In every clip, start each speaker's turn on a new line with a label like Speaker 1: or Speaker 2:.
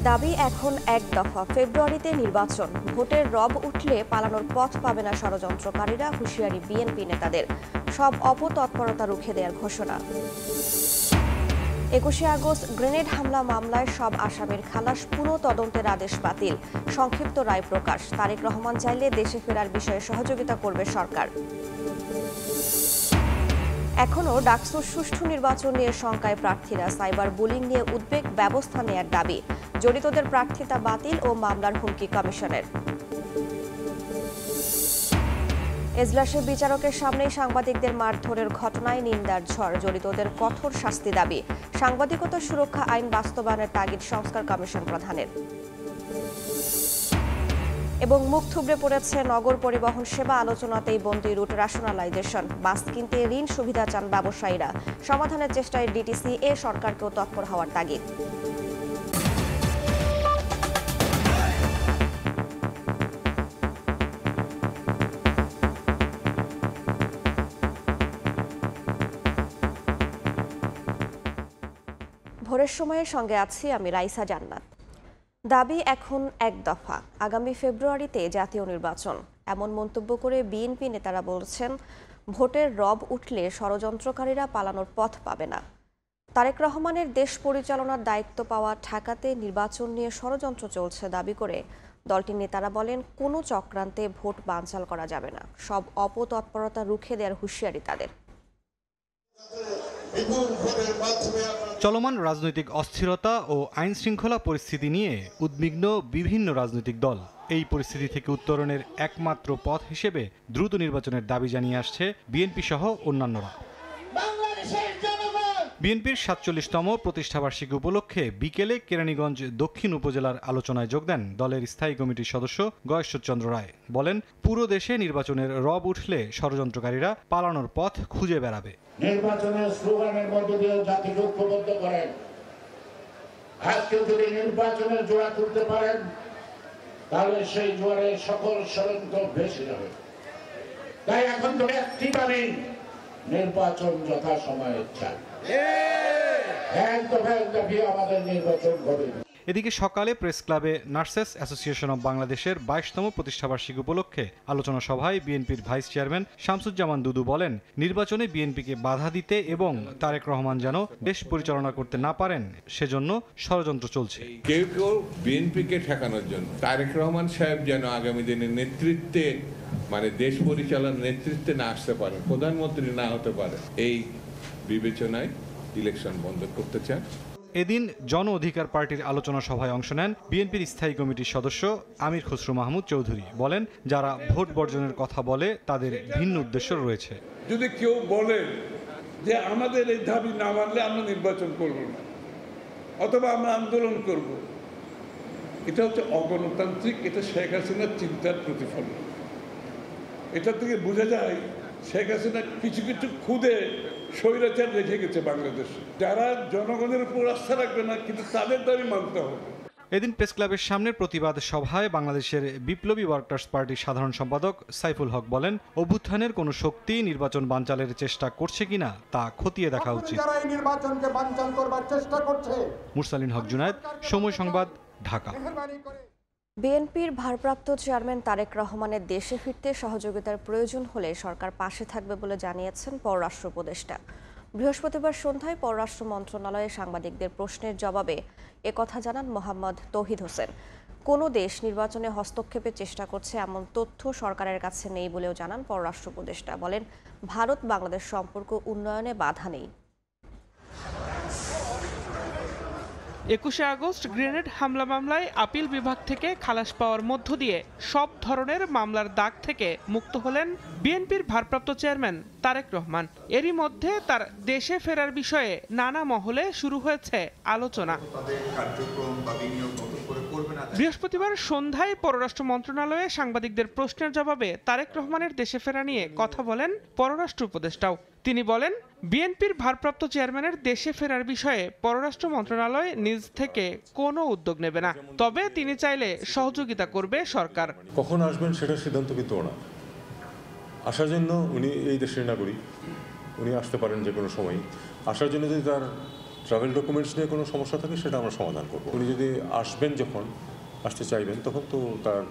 Speaker 1: দাবি এখন এক দফা, ফেব্রুয়ারিতে নির্বাচন, ভোটের রব উঠলে পালানোর পথ পাবে না ষড়যন্ত্রকারীরা, হুঁশিয়ারি বিএনপি নেতাদের। সব অপতৎপরতা রুখে দেওয়ার ঘোষণা। 21শে আগস্ট গ্রেনেড হামলা মামলায় সব আসামির খালাস, পুনঃ তদন্তের আদেশ বাতিল, সংক্ষিপ্ত রায় প্রকাশ। তারেক রহমান চাইলে দেশে ফেরার বিষয়ে সহযোগিতা করবে সরকার। এখনও ডাকসুর সুষ্ঠু নির্বাচন নিয়ে শঙ্কায় প্রার্থীরা, সাইবার বুলিং নিয়ে উদ্বেগ, ব্যবস্থা নেয়ার দাবি। জড়িতদের প্রার্থিতা বাতিল ও মামলার হুমকি কমিশনের। এজলাসে বিচারকের সামনেই সাংবাদিকদের মারধরের ঘটনায় নিন্দার ঝড়, জড়িতদের কঠোর শাস্তি দাবি। সাংবাদিকতা সুরক্ষা আইন বাস্তবায়নের তাগিদ সংস্কার কমিশন প্রধানের। এবং মুখ থুবড়ে পড়েছে নগর পরিবহন সেবা, আলোচনাতেই বন্দী রুট রেশনালাইজেশন। বাস কিনতে ঋণ সুবিধা চান ব্যবসায়ীরা, সমাধানের চেষ্টায় ডিটিসি, সরকারকেও তৎপর হওয়ার তাগিদ। ভোরের সময়ের সঙ্গে আছি আমি রাইসা জান্নাত। দাবি এখন এক দফা, আগামী ফেব্রুয়ারিতে জাতীয় নির্বাচন। এমন মন্তব্য করে বিএনপি নেতারা বলছেন, ভোটের রব উঠলে ষড়যন্ত্রকারীরা পালানোর পথ পাবে না। তারেক রহমানের দেশ পরিচালনার দায়িত্ব পাওয়া ঢাকাতে নির্বাচন নিয়ে ষড়যন্ত্র চলছে দাবি করে দলটির নেতারা বলেন, কোনো চক্রান্তে ভোট বানচাল করা যাবে না, সব অপতৎপরতা রুখে দেওয়ার হুঁশিয়ারি তাদের।
Speaker 2: চলমান রাজনৈতিক অস্থিরতা ও আইন শৃঙ্খলা পরিস্থিতি নিয়ে উদ্বিগ্ন বিভিন্ন রাজনৈতিক দল। এই পরিস্থিতি থেকে উত্তরণের একমাত্র পথ হিসেবে দ্রুত নির্বাচনের দাবি জানিয়ে আসছে বিএনপি সহ অন্যান্যরা। বিএনপির ৪৭তম প্রতিষ্ঠাবার্ষিকী উপলক্ষে বিকেলে কেরানীগঞ্জ দক্ষিণ উপজেলার আলোচনায় যোগ দেন দলের স্থায়ী কমিটির সদস্য গয়েশ্বরচন্দ্র রায়। বলেন, পুরো দেশে নির্বাচনের রব উঠলে ষড়যন্ত্রকারীরা পালানোর পথ খুঁজে বেড়াবে।
Speaker 3: নির্বাচনের স্লোগানের মধ্য দিয়ে জাতিকে ঐক্যবদ্ধ করেন। আজকে যদি নির্বাচনের জোয়ার তুলতে পারেন, তাহলে সেই জোয়ারে সকল ষড়যন্ত্র ভেসে যাবে। তাই এখন তো একটি দাবি, নির্বাচন যথাসময়ে চাই। আমাদের নির্বাচন হবে।
Speaker 2: এদিকে সকালে প্রেস ক্লাবে নার্সেস অ্যাসোসিয়েশন অব বাংলাদেশের ২২তম প্রতিষ্ঠাবার্ষিকী উপলক্ষে আলোচনা সভায় বিএনপির ভাইস চেয়ারম্যান শামসুজ্জামান দুদু বলেন, নির্বাচনে বিএনপিকে বাধা দিতে এবং তারেক রহমান যেন দেশ পরিচালনা করতে না পারেন সেজন্য ষড়যন্ত্র চলছে।
Speaker 4: কেউ কেউ বিএনপিকে ঠেকানোর জন্য তারেক রহমান সাহেব যেন আগামী দিনের নেতৃত্বে, মানে দেশ পরিচালনার নেতৃত্বে না আসতে পারে, প্রধানমন্ত্রী না হতে পারে, এই বিবেচনায় ইলেকশন বন্ধ করতে চান।
Speaker 2: এদিন জন অধিকার পার্টির আলোচনা সভায় অংশ নেন বিএনপির স্থায়ী কমিটির সদস্য আমির খসরু মাহমুদ চৌধুরী। বলেন, যারা ভোট বর্জনের কথা বলে তাদের ভিন্ন উদ্দেশ্য রয়েছে।
Speaker 5: যদি কেউ বলে যে আমাদের এই দাবি না মানলে আমরা নির্বাচন করব না, অথবা আমরা আন্দোলন করব, এটা হচ্ছে অগণতান্ত্রিক, এটা শেখ হাসিনার চিন্তার প্রতিফলন। এটা থেকে বোঝা যায় শেখ হাসিনা কিছু কিছু খুদে স্বৈরাচার রেখে গেছে বাংলাদেশে। যারা জনগণের উপর আস্থা রাখবে না, কিন্তু তাদের দাবি মানতে হবে।
Speaker 2: এদিন প্রেস ক্লাবের সামনের প্রতিবাদ সভায় বাংলাদেশের বিপ্লবী ওয়ার্কার্স পার্টির সাধারণ সম্পাদক সাইফুল হক বলেন, অভ্যুত্থানের কোনো শক্তি নির্বাচন বানচালের চেষ্টা করছে কিনা তা খতিয়ে দেখা উচিত।
Speaker 3: নির্বাচনকে বানচাল করবার চেষ্টা করছে।
Speaker 2: মুরসালিন হক জুনায়েদ, সময় সংবাদ, ঢাকা।
Speaker 1: বিএনপির ভারপ্রাপ্ত চেয়ারম্যান তারেক রহমানের দেশে ফিরতে সহযোগিতার প্রয়োজন হলে সরকার পাশে থাকবে বলে জানিয়েছেন পররাষ্ট্র উপদেষ্টা। বৃহস্পতিবার সন্ধ্যায় পররাষ্ট্র মন্ত্রণালয়ে সাংবাদিকদের প্রশ্নের জবাবে একথা জানান মোহাম্মদ তৌহিদ হোসেন। কোনো দেশ নির্বাচনে হস্তক্ষেপের চেষ্টা করছে এমন তথ্য সরকারের কাছে নেই বলেও জানান পররাষ্ট্র উপদেষ্টা। বলেন, ভারত বাংলাদেশ সম্পর্ক উন্নয়নে বাধা নেই।
Speaker 6: 21শে আগস্ট গ্রেনেড হামলা মামলায় আপিল বিভাগ থেকে খালাস পাওয়ার মধ্য দিয়ে সব ধরনের মামলার দাগ থেকে মুক্ত হলেন বিএনপির ভারপ্রাপ্ত চেয়ারম্যান তারেক রহমান। এরই মধ্যে তার দেশে ফেরার বিষয়ে নানা মহলে শুরু হয়েছে আলোচনা। বৃহস্পতিবার সন্ধ্যায় পররাষ্ট্র মন্ত্রণালয়ে সাংবাদিকদের প্রশ্নের জবাবে তারেক রহমানের দেশে ফেরা নিয়ে কথা বলেন পররাষ্ট্র উপদেষ্টাও। তিনি বলেন, বিএনপির ভারপ্রাপ্ত চেয়ারম্যানের দেশে ফেরার বিষয়ে পররাষ্ট্র মন্ত্রণালয় নিজ থেকে কোনো উদ্যোগ নেবে না, তবে তিনি চাইলে সহযোগিতা করবে সরকার।
Speaker 7: কখন আসবেন সেটার সিদ্ধান্ত কিন্তু ওনা। আসার জন্য উনি এই দেশের নাগরিক, উনি আসতে পারেন যে কোনো সময়। আসার জন্য যদি তার ট্রাভেল ডকুমেন্টস নিয়ে কোনো সমস্যা থাকে সেটা আমরা সমাধান করব। উনি যদি আসতে চাইবেন তখন তো তার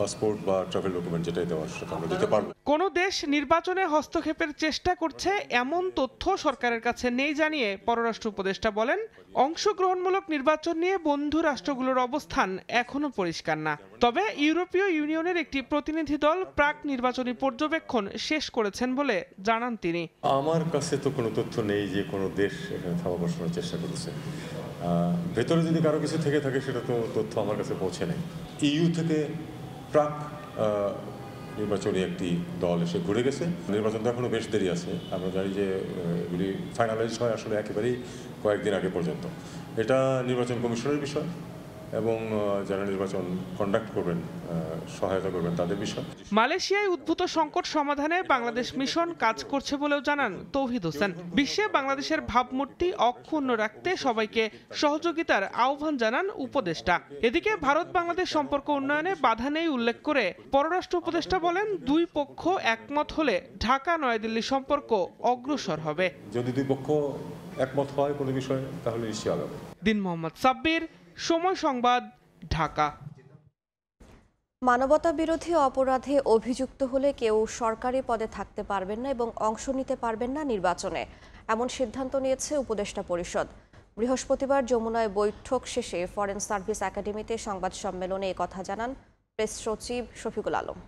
Speaker 7: পাসপোর্ট বা ট্রাভেল ডকুমেন্ট যেটাই দেওয়ার সেটা আমরা দিতে পারবো।
Speaker 6: কোন দেশ নির্বাচনে হস্তক্ষেপের চেষ্টা করছে এমন তথ্য সরকারের কাছে নেই জানিয়ে পররাষ্ট্র উপদেষ্টা বলেন, অংশগ্রহণমূলক নির্বাচন নিয়ে বন্ধু রাষ্ট্রগুলোর অবস্থান এখনো পরিষ্কার না। তবে ইউরোপীয় ইউনিয়নের একটি প্রতিনিধি দল প্রাক নির্বাচনী পর্যবেক্ষণ শেষ করেছেন বলে জানান তিনি।
Speaker 7: আমার কাছে তো কোনো তথ্য নেই যে কোনো দেশ এখানে থাবা বসানোর চেষ্টা করেছে। ভেতরে যদি কারো কিছু থেকে থাকে সেটা তো তথ্য আমার কাছে পৌঁছে নেই। ইইউ থেকে প্রাক নির্বাচনী একটি দল এসে ঘুরে গেছে। নির্বাচন তো এখনো বেশ দেরি আছে। আমরা জানি যে এগুলি ফাইনালাইজ হয় আসলে একেবারেই কয়েকদিন আগে পর্যন্ত। এটা নির্বাচন কমিশনের বিষয় এবং যারা নির্বাচন কন্ডাক্ট করবেন, সহায়তা করবেন তাদের বিষয়।
Speaker 6: মালয়েশিয়ায় উদ্ভূত সংকট সমাধানে বাংলাদেশ মিশন কাজ করছে বলেও জানান তৌহিদ হোসেন। বিশ্বে বাংলাদেশের ভাবমূর্তি অক্ষুণ্ণ রাখতে সবাইকে সহযোগিতার আহ্বান জানান উপদেষ্টা। এদিকে ভারত বাংলাদেশ সম্পর্ক উন্নয়নে বাধা নেই উল্লেখ করে পররাষ্ট্র উপদেষ্টা বলেন, দুই পক্ষ একমত হলে ঢাকা নয়াদিল্লি সম্পর্ক অগ্রসর হবে।
Speaker 7: যদি দুই পক্ষ একমত হয় কোনো বিষয়ে তাহলে নিশ্চয়ই আগাবে।
Speaker 6: দিন মোহাম্মদ সাব্বির, সময় সংবাদ, ঢাকা।
Speaker 1: মানবতা বিরোধী অপরাধে অভিযুক্ত হলে কেউ সরকারি পদে থাকতে পারবেন না এবং অংশ নিতে পারবেন না নির্বাচনে, এমন সিদ্ধান্ত নিয়েছে উপদেষ্টা পরিষদ। বৃহস্পতিবার যমুনায় বৈঠক শেষে ফরেন সার্ভিস একাডেমিতে সংবাদ সম্মেলনে একথা জানান প্রেস সচিব শফিকুল আলম।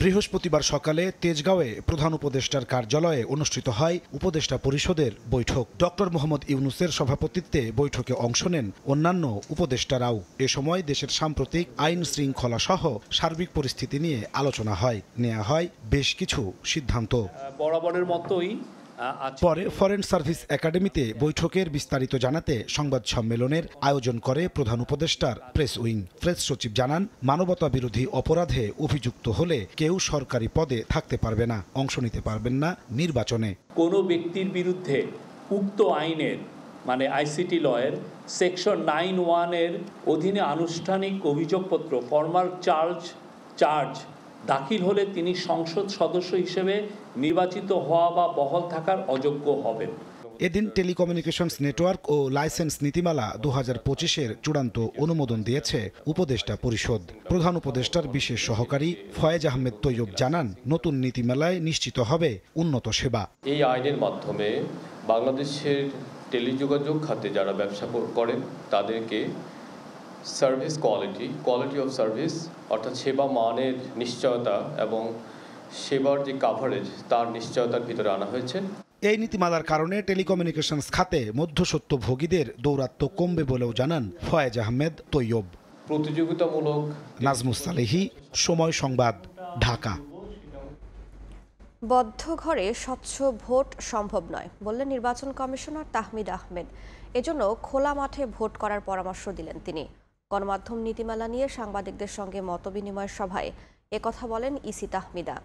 Speaker 8: বৃহস্পতিবার সকালে তেজগাঁওয়ে প্রধান উপদেষ্টার কার্যালয়ে অনুষ্ঠিত হয় উপদেষ্টা পরিষদের বৈঠক। ডক্টর মোহাম্মদ ইউনূসের সভাপতিত্বে বৈঠকে অংশ নেন অন্যান্য উপদেষ্টারাও। এ সময় দেশের সাম্প্রতিক আইন শৃঙ্খলা সহ সার্বিক পরিস্থিতি নিয়ে আলোচনা হয়, নেওয়া হয় বেশ কিছু সিদ্ধান্ত।
Speaker 9: বরাবরের মতোই
Speaker 8: পরে ফরেন সার্ভিস একাডেমিতে বৈঠকের বিস্তারিত জানাতে সংবাদ সম্মেলনের আয়োজন করে প্রধান উপদেষ্টার প্রেস উইং। প্রেস সচিব জানান, মানবতা বিরোধী অপরাধে অভিযুক্ত হলে কেউ সরকারি পদে থাকতে পারবে না, অংশ নিতে পারবেন না নির্বাচনে।
Speaker 9: কোনো ব্যক্তির বিরুদ্ধে উক্ত আইনের মানে আইসিটি লয়ের সেকশন 9(1) অধীনে আনুষ্ঠানিক অভিযোগপত্র ফর্মাল চার্জ দাখিল হলে তিনি সংসদ সদস্য হিসেবে নির্বাচিত হওয়া বা বহাল থাকার অযোগ্য হবেন।
Speaker 8: এদিন টেলিকমিউনিকেশনস নেটওয়ার্ক ও লাইসেন্স নীতিমালা 2025-এর চূড়ান্ত অনুমোদন দিয়েছে উপদেষ্টা পরিষদ। প্রধান উপদেষ্টার বিশেষ সহকারী ফয়েজ আহমেদ তৈয়ব জানান, নতুন নীতিমালায় নিশ্চিত হবে উন্নত সেবা।
Speaker 10: এই আইনের মাধ্যমে বাংলাদেশের টেলিযোগাযোগ খাতে যারা ব্যবসা করেন তাদেরকে সার্ভিস কোয়ালিটি অফ সার্ভিস অর্থাৎ সেবা মানের নিশ্চয়তা এবং সেবার যে কাভারেজ তার নিশ্চয়তার ভিতরে আনা হয়েছে।
Speaker 8: এই নীতিমালার কারণে টেলিকমিউনিকেশনস খাতে মধ্যস্বত্বভোগীদের দৌরাত্ম্য কমবে বলেও জানান ফয়েজ আহমেদ তৈয়ব।
Speaker 10: প্রতিযোগিতামূলক।
Speaker 8: নাজমুস সালেহী, সময় সংবাদ, ঢাকা।
Speaker 1: বদ্ধ ঘরে স্বচ্ছ ভোট সম্ভব নয় বললেন নির্বাচন কমিশনার তাহমিদ আহমেদ। এজন্য খোলা মাঠে ভোট করার পরামর্শ দিলেন তিনি। গণমাধ্যম নীতিমালা নিয়ে সাংবাদিকদের সঙ্গে মতবিনিময় সভায় একথা বলেন ইসি তাহমিদা।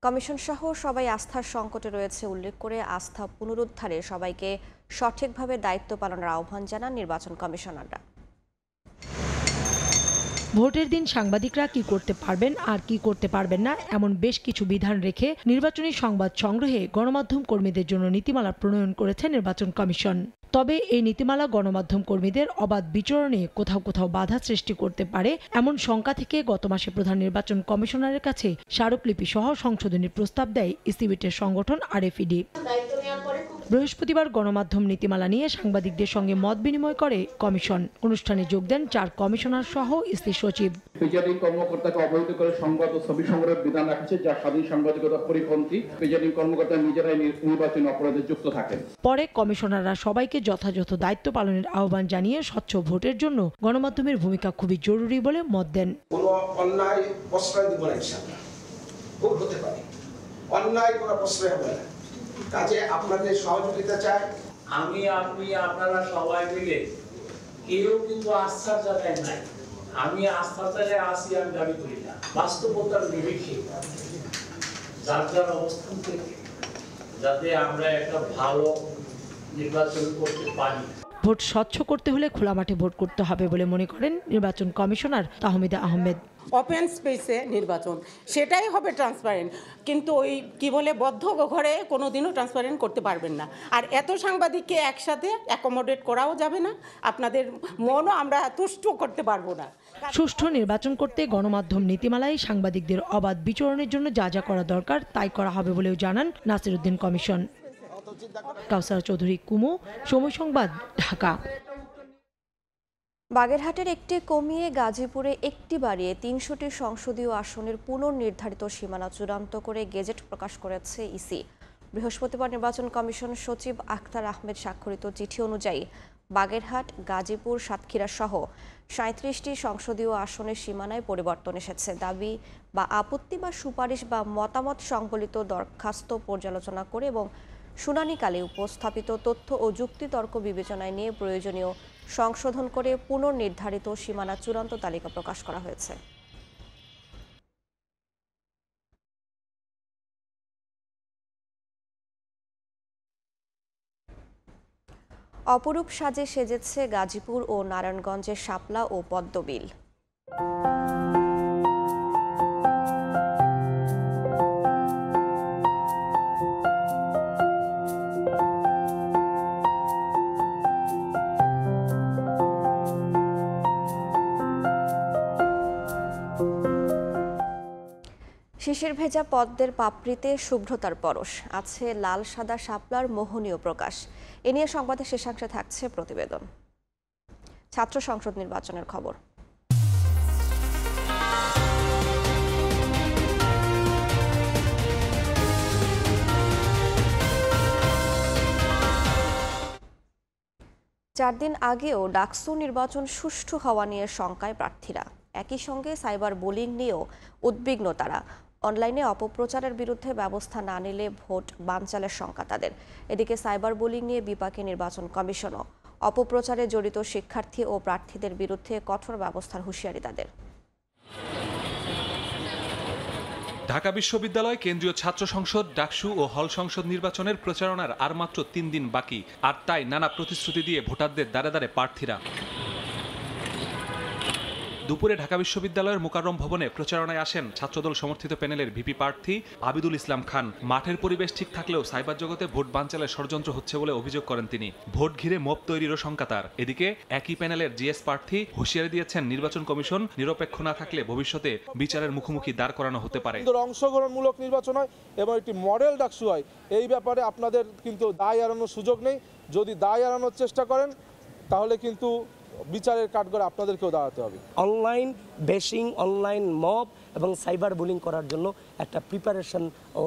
Speaker 1: কমিশন সহ সবাই আস্থার সংকটে রয়েছে উল্লেখ করে আস্থা পুনরুদ্ধারে সবাইকে সঠিকভাবে দায়িত্ব পালনের আহ্বান জানান নির্বাচন কমিশনাররা।
Speaker 11: ভোটের দিন সাংবাদিকরা কি করতে পারবেন আর কি করতে পারবেন না এমন বেশ কিছু বিধান রেখে নির্বাচনী সংবাদ সংগ্রহে গণমাধ্যম কর্মীদের জন্য নীতিমালা প্রণয়ন করেছে নির্বাচন কমিশন। তবে এই নীতিমালা গণমাধ্যম কর্মীদের অবাধ বিচরণে কোথাও কোথাও বাধা সৃষ্টি করতে পারে এমন শঙ্কা থেকে গত মাসে প্রধান নির্বাচন কমিশনারের কাছে স্মারকলিপি সহ সংশোধনীর প্রস্তাব দেয় ইসিবিটের সংগঠন আরএফইডি। বৃহস্পতিবার গণমাধ্যম নীতিমালা নিয়ে সাংবাদিকদের সঙ্গে মত বিনিময় করে কমিশন। অনুষ্ঠানে যোগ দেন 4 কমিশনার সহ ইসি সচিব।
Speaker 12: প্রিজাইডিং কর্মকর্তাকে অবহিত করে সংবাদ ও ছবি সংগ্রহের বিধান রাখছে যা স্বাধীন সাংবাদিকতার পরিপন্থী। প্রিজাইডিং কর্মকর্তা নিজেরাই নির্বাচনী অপরাধে যুক্ত থাকেন। পরে
Speaker 11: কমিশনাররা সবাইকে যথাযথ দায়িত্ব পালনের আহ্বান জানিয়ে স্বচ্ছ ভোটের জন্য গণমাধ্যমের ভূমিকা খুবই জরুরি বলে মত দেন।
Speaker 13: কোনো অন্যায় প্রশ্রয় দিব না, ইনশাআল্লাহ ভোট হতে পারে, অন্যায় কোনো প্রশ্রয় হবে না। কাজে আপনাদের সহযোগিতা চাই।
Speaker 9: আমি আপনি আপনারা সবাই মিলে কেউ কিন্তু আস্থার জায়গায় নাই। আমি আস্থার জায়গায় আসি আমি দাবি করি না। বাস্তবতার নিরিখে যার যার অবস্থান থেকে যাতে আমরা একটা ভালো নির্বাচন করতে পারি।
Speaker 11: ভোট স্বচ্ছ করতে হলে খোলা মাঠে ভোট করতে হবে বলে মনে করেন নির্বাচন কমিশনার তাহমিদা আহমেদ।
Speaker 14: ওপেন স্পেসে নির্বাচন, সেটাই হবে ট্রান্সপারেন্ট, কিন্তু ওই কি বলে বদ্ধ ঘরে কোনোদিনও ট্রান্সপারেন্ট করতে পারবেন না। আর এত সাংবাদিককে একসাথে অ্যাকোমোডেট করাও যাবে না, আপনাদের মনও আমরা তুষ্ট করতে পারবো না।
Speaker 11: সুষ্ঠু নির্বাচন করতে গণমাধ্যম নীতিমালায় সাংবাদিকদের অবাধ বিচরণের জন্য যা যা করা দরকার তাই করা হবে বলেও জানান নাসির উদ্দিন কমিশন। কাউসার চৌধুরী কুমু, সময় সংবাদ, ঢাকা।
Speaker 1: বাগেরহাটের একটি কমিয়ে গাজীপুরে একটি বাড়িয়ে ৩০০টি সংসদীয় আসনের পুনর্নির্ধারিত সীমানা চূড়ান্ত করে গেজেট প্রকাশ করেছে ইসি। বৃহস্পতিবার নির্বাচন কমিশন সচিব আখতার আহমেদ স্বাক্ষরিত চিঠি অনুযায়ী বাগেরহাট, গাজীপুর, সাতক্ষীরা সহ ৩৭টি সংসদীয় আসনের সীমানায় পরিবর্তন এসেছে। দাবি বা আপত্তি বা সুপারিশ বা মতামত সংবলিত দরখাস্ত পর্যালোচনা করে এবং শুনানিকালে উপস্থাপিত তথ্য ও যুক্তিতর্ক বিবেচনায় নিয়ে প্রয়োজনীয় সংশোধন করে পুনর্নির্ধারিত সীমানা চূড়ান্ত তালিকা প্রকাশ করা হয়েছে। অপরূপ সাজে সেজেছে গাজীপুর ও নারায়ণগঞ্জের শাপলা ও পদ্মবিল। শিশির ভেজা পদ্মের পাপড়িতে শুভ্রতার পরশ, আছে লাল সাদা শাপলার মোহনীয় প্রকাশ। এ নিয়ে সংবাদের শেষাংশে থাকছে প্রতিবেদন। ছাত্র সংসদ নির্বাচনের খবর। চার দিন আগেও ডাকসু নির্বাচন সুষ্ঠু হওয়া নিয়ে শঙ্কায় প্রার্থীরা। একই সঙ্গে সাইবার বুলিং নিয়েও উদ্বিগ্ন তারা। অনলাইনে অপপ্রচারের বিরুদ্ধে ব্যবস্থা না নিলে ভোট বানচালের শঙ্কা তাদের। এদিকে সাইবার বুলিং নিয়ে বিপাকে নির্বাচন কমিশনও। অপপ্রচারে জড়িত শিক্ষার্থী ও প্রার্থীদের বিরুদ্ধে কঠোর ব্যবস্থার হুঁশিয়ারি তাদের।
Speaker 15: ঢাকা বিশ্ববিদ্যালয় কেন্দ্রীয় ছাত্র সংসদ, ডাকসু ও হল সংসদ নির্বাচনের প্রচারণার আর মাত্র ৩ দিন বাকি, আর তাই নানা প্রতিশ্রুতি দিয়ে ভোটারদের দ্বারে দ্বারে প্রার্থীরা। দুপুরে ঢাকা বিশ্ববিদ্যালয়ের মোকাররম ভবনে প্রচারণায় আসেন ছাত্রদল সমর্থিত প্যানেলের ভিপি প্রার্থী আবিদুল ইসলাম খান। মাঠের পরিবেশ ঠিক থাকলেও সাইবার জগতে ভোট বানচালের ষড়যন্ত্র হচ্ছে বলে অভিযোগ করেন তিনি। ভোট ঘিরে মব তৈরিরও শঙ্কা তার। এদিকে একই প্যানেলের জিএস প্রার্থী হুঁশিয়ারি দিয়েছেন নির্বাচন কমিশন নিরপেক্ষ না থাকলে ভবিষ্যতে বিচারের মুখোমুখি দাঁড় করানো হতে পারে।
Speaker 16: অংশগ্রহণমূলক নির্বাচন হয় এবং একটি মডেল ডাকসু হয়, এই ব্যাপারে আপনাদের কিন্তু দায় এড়ানোর সুযোগ নেই। যদি দায় এড়ানোর চেষ্টা করেন তাহলে কিন্তু বিচারের কাঠগড়ে আপনাদেরকেও দাঁড়াতে হবে।
Speaker 17: অনলাইন বেশিং, অনলাইন মব এবং সাইবার বুলিং করার জন্য একটা প্রিপারেশন ও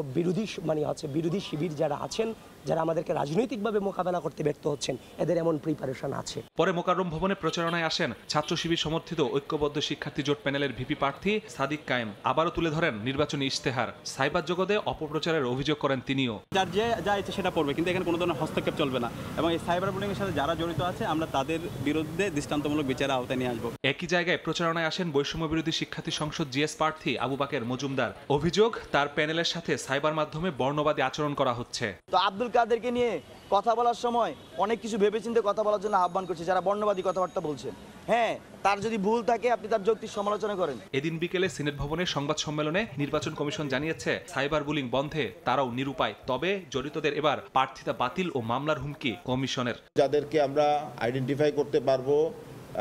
Speaker 17: বিরোধী শিবির যারা আছেন, যারা আমাদেরকে রাজনৈতিকভাবে মোকাবেলা করতে ব্যর্থ হচ্ছেন, এদের এমন প্রিপারেশন আছে।
Speaker 15: পরে মোকাররম ভবনে প্রচারণায় আসেন ছাত্র শিবির সমর্থিত ঐক্যবদ্ধ শিক্ষার্থী জোট প্যানেলের ভিপি প্রার্থী সাদিক কায়েম। আবারও তুলে ধরেন নির্বাচনী ইশতেহার। সাইবার জগতে অপপ্রচারের অভিযোগ করেন তিনিও।
Speaker 18: যার যে যা ইচ্ছে সেটা পড়বে, কিন্তু এখানে কোনো ধরনের হস্তক্ষেপ চলবে না এবং এই সাইবার বুলিং এর সাথে যারা জড়িত আছে আমরা তাদের বিরুদ্ধে দৃষ্টান্তমূলক বিচারের আওতায় নিয়ে আসবো।
Speaker 15: একই জায়গায় প্রচারণায় আসেন বৈষম্য বিরোধী শিক্ষার্থী সংসদ জিএস প্রার্থী আবু বাকের মজুমদার। অভিযোগ তার প্যানেলের সাথে সাইবার মাধ্যমে বর্ণবাদী আচরণ করা হচ্ছে।
Speaker 19: তো আব্দুল কাদেরকে নিয়ে কথা বলার সময় অনেক কিছু ভেবেচিন্তে কথা বলার জন্য আহ্বান করছে যারা বর্ণবাদী কথাবার্তা বলছেন। হ্যাঁ, তার যদি ভুল থাকে আপনি তার যৌক্তিক সমালোচনা করেন।
Speaker 15: এদিন বিকেলে সিনেট ভবনের সংবাদ সম্মেলনে নির্বাচন কমিশন জানিয়েছে সাইবার বুলিং বন্ধে তারাও নিরুপায়। তবে জড়িতদের এবার প্রার্থিতা বাতিল ও মামলার হুমকি কমিশনের।
Speaker 20: যাদেরকে আমরা আইডেন্টিফাই করতে পারবো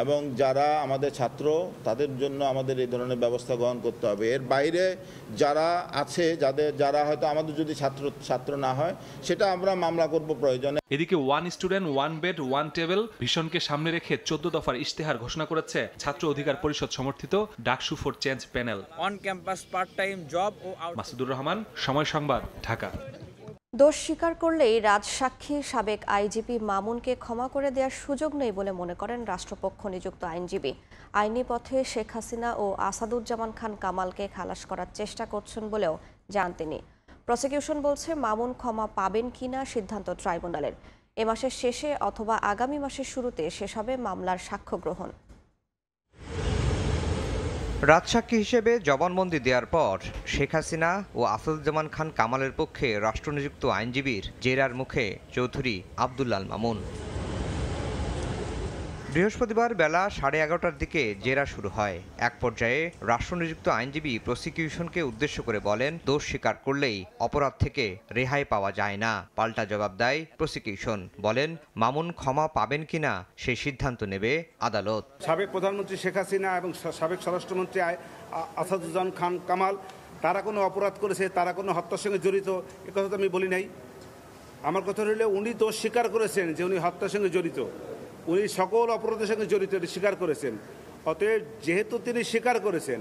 Speaker 20: এবং যারা আমাদের ছাত্র, তাদের জন্য আমাদের এই ধরনের ব্যবস্থা গ্রহণ করতে হবে। এর বাইরে যারা আছে, যারা হয়তো আমাদের যদি ছাত্র না হয়, সেটা আমরা মামলা করব প্রয়োজনে।
Speaker 15: এদিকে one student one bed one table ভিশনকে সামনে রেখে 14 দফার ইশতেহার ঘোষণা করেছে ছাত্র অধিকার পরিষদ সমর্থিত DUCSU for change panel.
Speaker 21: On campus part time job ও
Speaker 15: মাসুদুর রহমান, সময় সংবাদ, ঢাকা।
Speaker 1: দোষ স্বীকার করলেই রাজসাক্ষী সাবেক আইজিপি মামুনকে ক্ষমা করে দেওয়ার সুযোগ নেই বলে মনে করেন রাষ্ট্রপক্ষ নিযুক্ত আইনজীবী। আইনি পথে শেখ হাসিনা ও আসাদুজ্জামান খান কামালকে খালাস করার চেষ্টা করছেন বলেও জানান তিনি। প্রসিকিউশন বলছে মামুন ক্ষমা পাবেন কিনা সিদ্ধান্ত ট্রাইব্যুনালের। এ মাসের শেষে অথবা আগামী মাসের শুরুতে শেষ হবে মামলার সাক্ষ্য গ্রহণ।
Speaker 22: রাজসাক্ষী হিসেবে জবানবন্দি দেওয়ার পর শেখ হাসিনা ও আসাদুজ্জামান খান কামালের পক্ষে রাষ্ট্রনিযুক্ত আইনজীবীর জেরার মুখে চৌধুরী আব্দুল্লাল মামুন। বৃহস্পতিবার বেলা 11:30টার দিকে জেরা শুরু হয়। এক পর্যায়ে রাষ্ট্রনিযুক্ত আইনজীবী প্রসিকিউশনকে উদ্দেশ্য করে বলেন, দোষ স্বীকার করলেই অপরাধ থেকে রেহাই পাওয়া যায় না। পাল্টা জবাব দেয় প্রসিকিউশন, বলেন মামুন ক্ষমা পাবেন কিনা সেই সিদ্ধান্ত নেবে আদালত।
Speaker 4: সাবেক প্রধানমন্ত্রী শেখ হাসিনা এবং সাবেক স্বরাষ্ট্রমন্ত্রী আসাদুজ্জামান খান কামাল তারা কোনো অপরাধ করেছে, তারা কোনো হত্যার সঙ্গে জড়িত, এ কথা তো আমি বলি নাই। আমার কথা হইল উনি দোষ স্বীকার করেছেন যে উনি হত্যার সঙ্গে জড়িত, উনি সকল অপরাধের সঙ্গে জড়িত এটি স্বীকার করেছেন। অতএব যেহেতু তিনি স্বীকার করেছেন,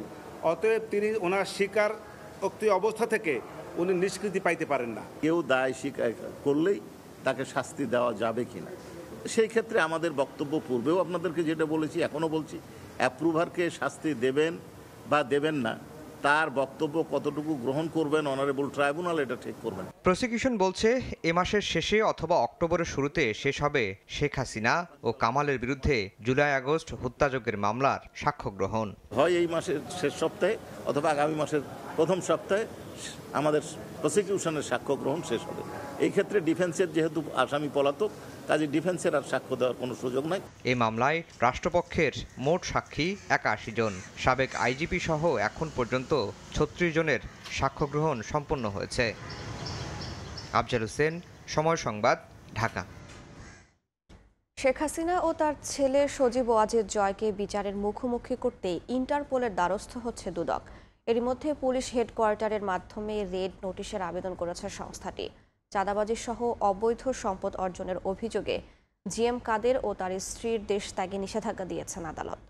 Speaker 4: অতএব তিনি ওনার স্বীকারোক্তি অবস্থা থেকে উনি নিষ্কৃতি পাইতে পারেন না।
Speaker 5: কেউ দায় স্বীকার করলেই তাকে শাস্তি দেওয়া যাবে কিনা, সেই ক্ষেত্রে আমাদের বক্তব্য পূর্বেও আপনাদেরকে যেটা বলেছি, এখনও বলছি, অ্যাপ্রুভারকে শাস্তি দেবেন বা দেবেন না তার বক্তব্য কতটুকু গ্রহণ করবেন অনারেবল ট্রাইব্যুনাল এটা ঠিক করবেন।
Speaker 22: প্রসিকিউশন বলছে এ মাসের শেষে অথবা অক্টোবরের শুরুতে শেষ হবে শেখ হাসিনা ও কামালের বিরুদ্ধে জুলাই আগস্ট হত্যাযজ্ঞের মামলার সাক্ষ্য গ্রহণ।
Speaker 5: হয় এই মাসের শেষ সপ্তাহে অথবা আগামী মাসের প্রথম সপ্তাহে আমাদের প্রসিকিউশনের সাক্ষ্য গ্রহণ শেষ হবে। এই ক্ষেত্রে ডিফেন্সের যেহেতু আসামি পলাতক, কাজে ডিফেন্সের আর সাক্ষ্য দেওয়ার কোনো সুযোগ নাই।
Speaker 22: এই মামলায় রাষ্ট্রপক্ষের মোট সাক্ষী 81 জন। সাবেক আইজিপি সহ এখন পর্যন্ত 36 জনের সাক্ষ্য গ্রহণ সম্পন্ন হয়েছে। আফজাল হোসেন, সময় সংবাদ, ঢাকা।
Speaker 1: শেখ হাসিনা ও তার ছেলে সজীব ওয়াজেদ জয়কে বিচারের মুখোমুখি করতে ইন্টারপোলের দ্বারস্থ হচ্ছে দুদক। এর মধ্যে পুলিশ হেডকোয়ার্টারের মাধ্যমে রেড নোটিশের আবেদন করেছে সংস্থাটি। চাঁদাবাজি সহ অবৈধ সম্পদ অর্জনের অভিযোগে জিএম কাদের ও তার স্ত্রীর দেশ ত্যাগে নিষেধাজ্ঞা দিয়েছেন আদালত।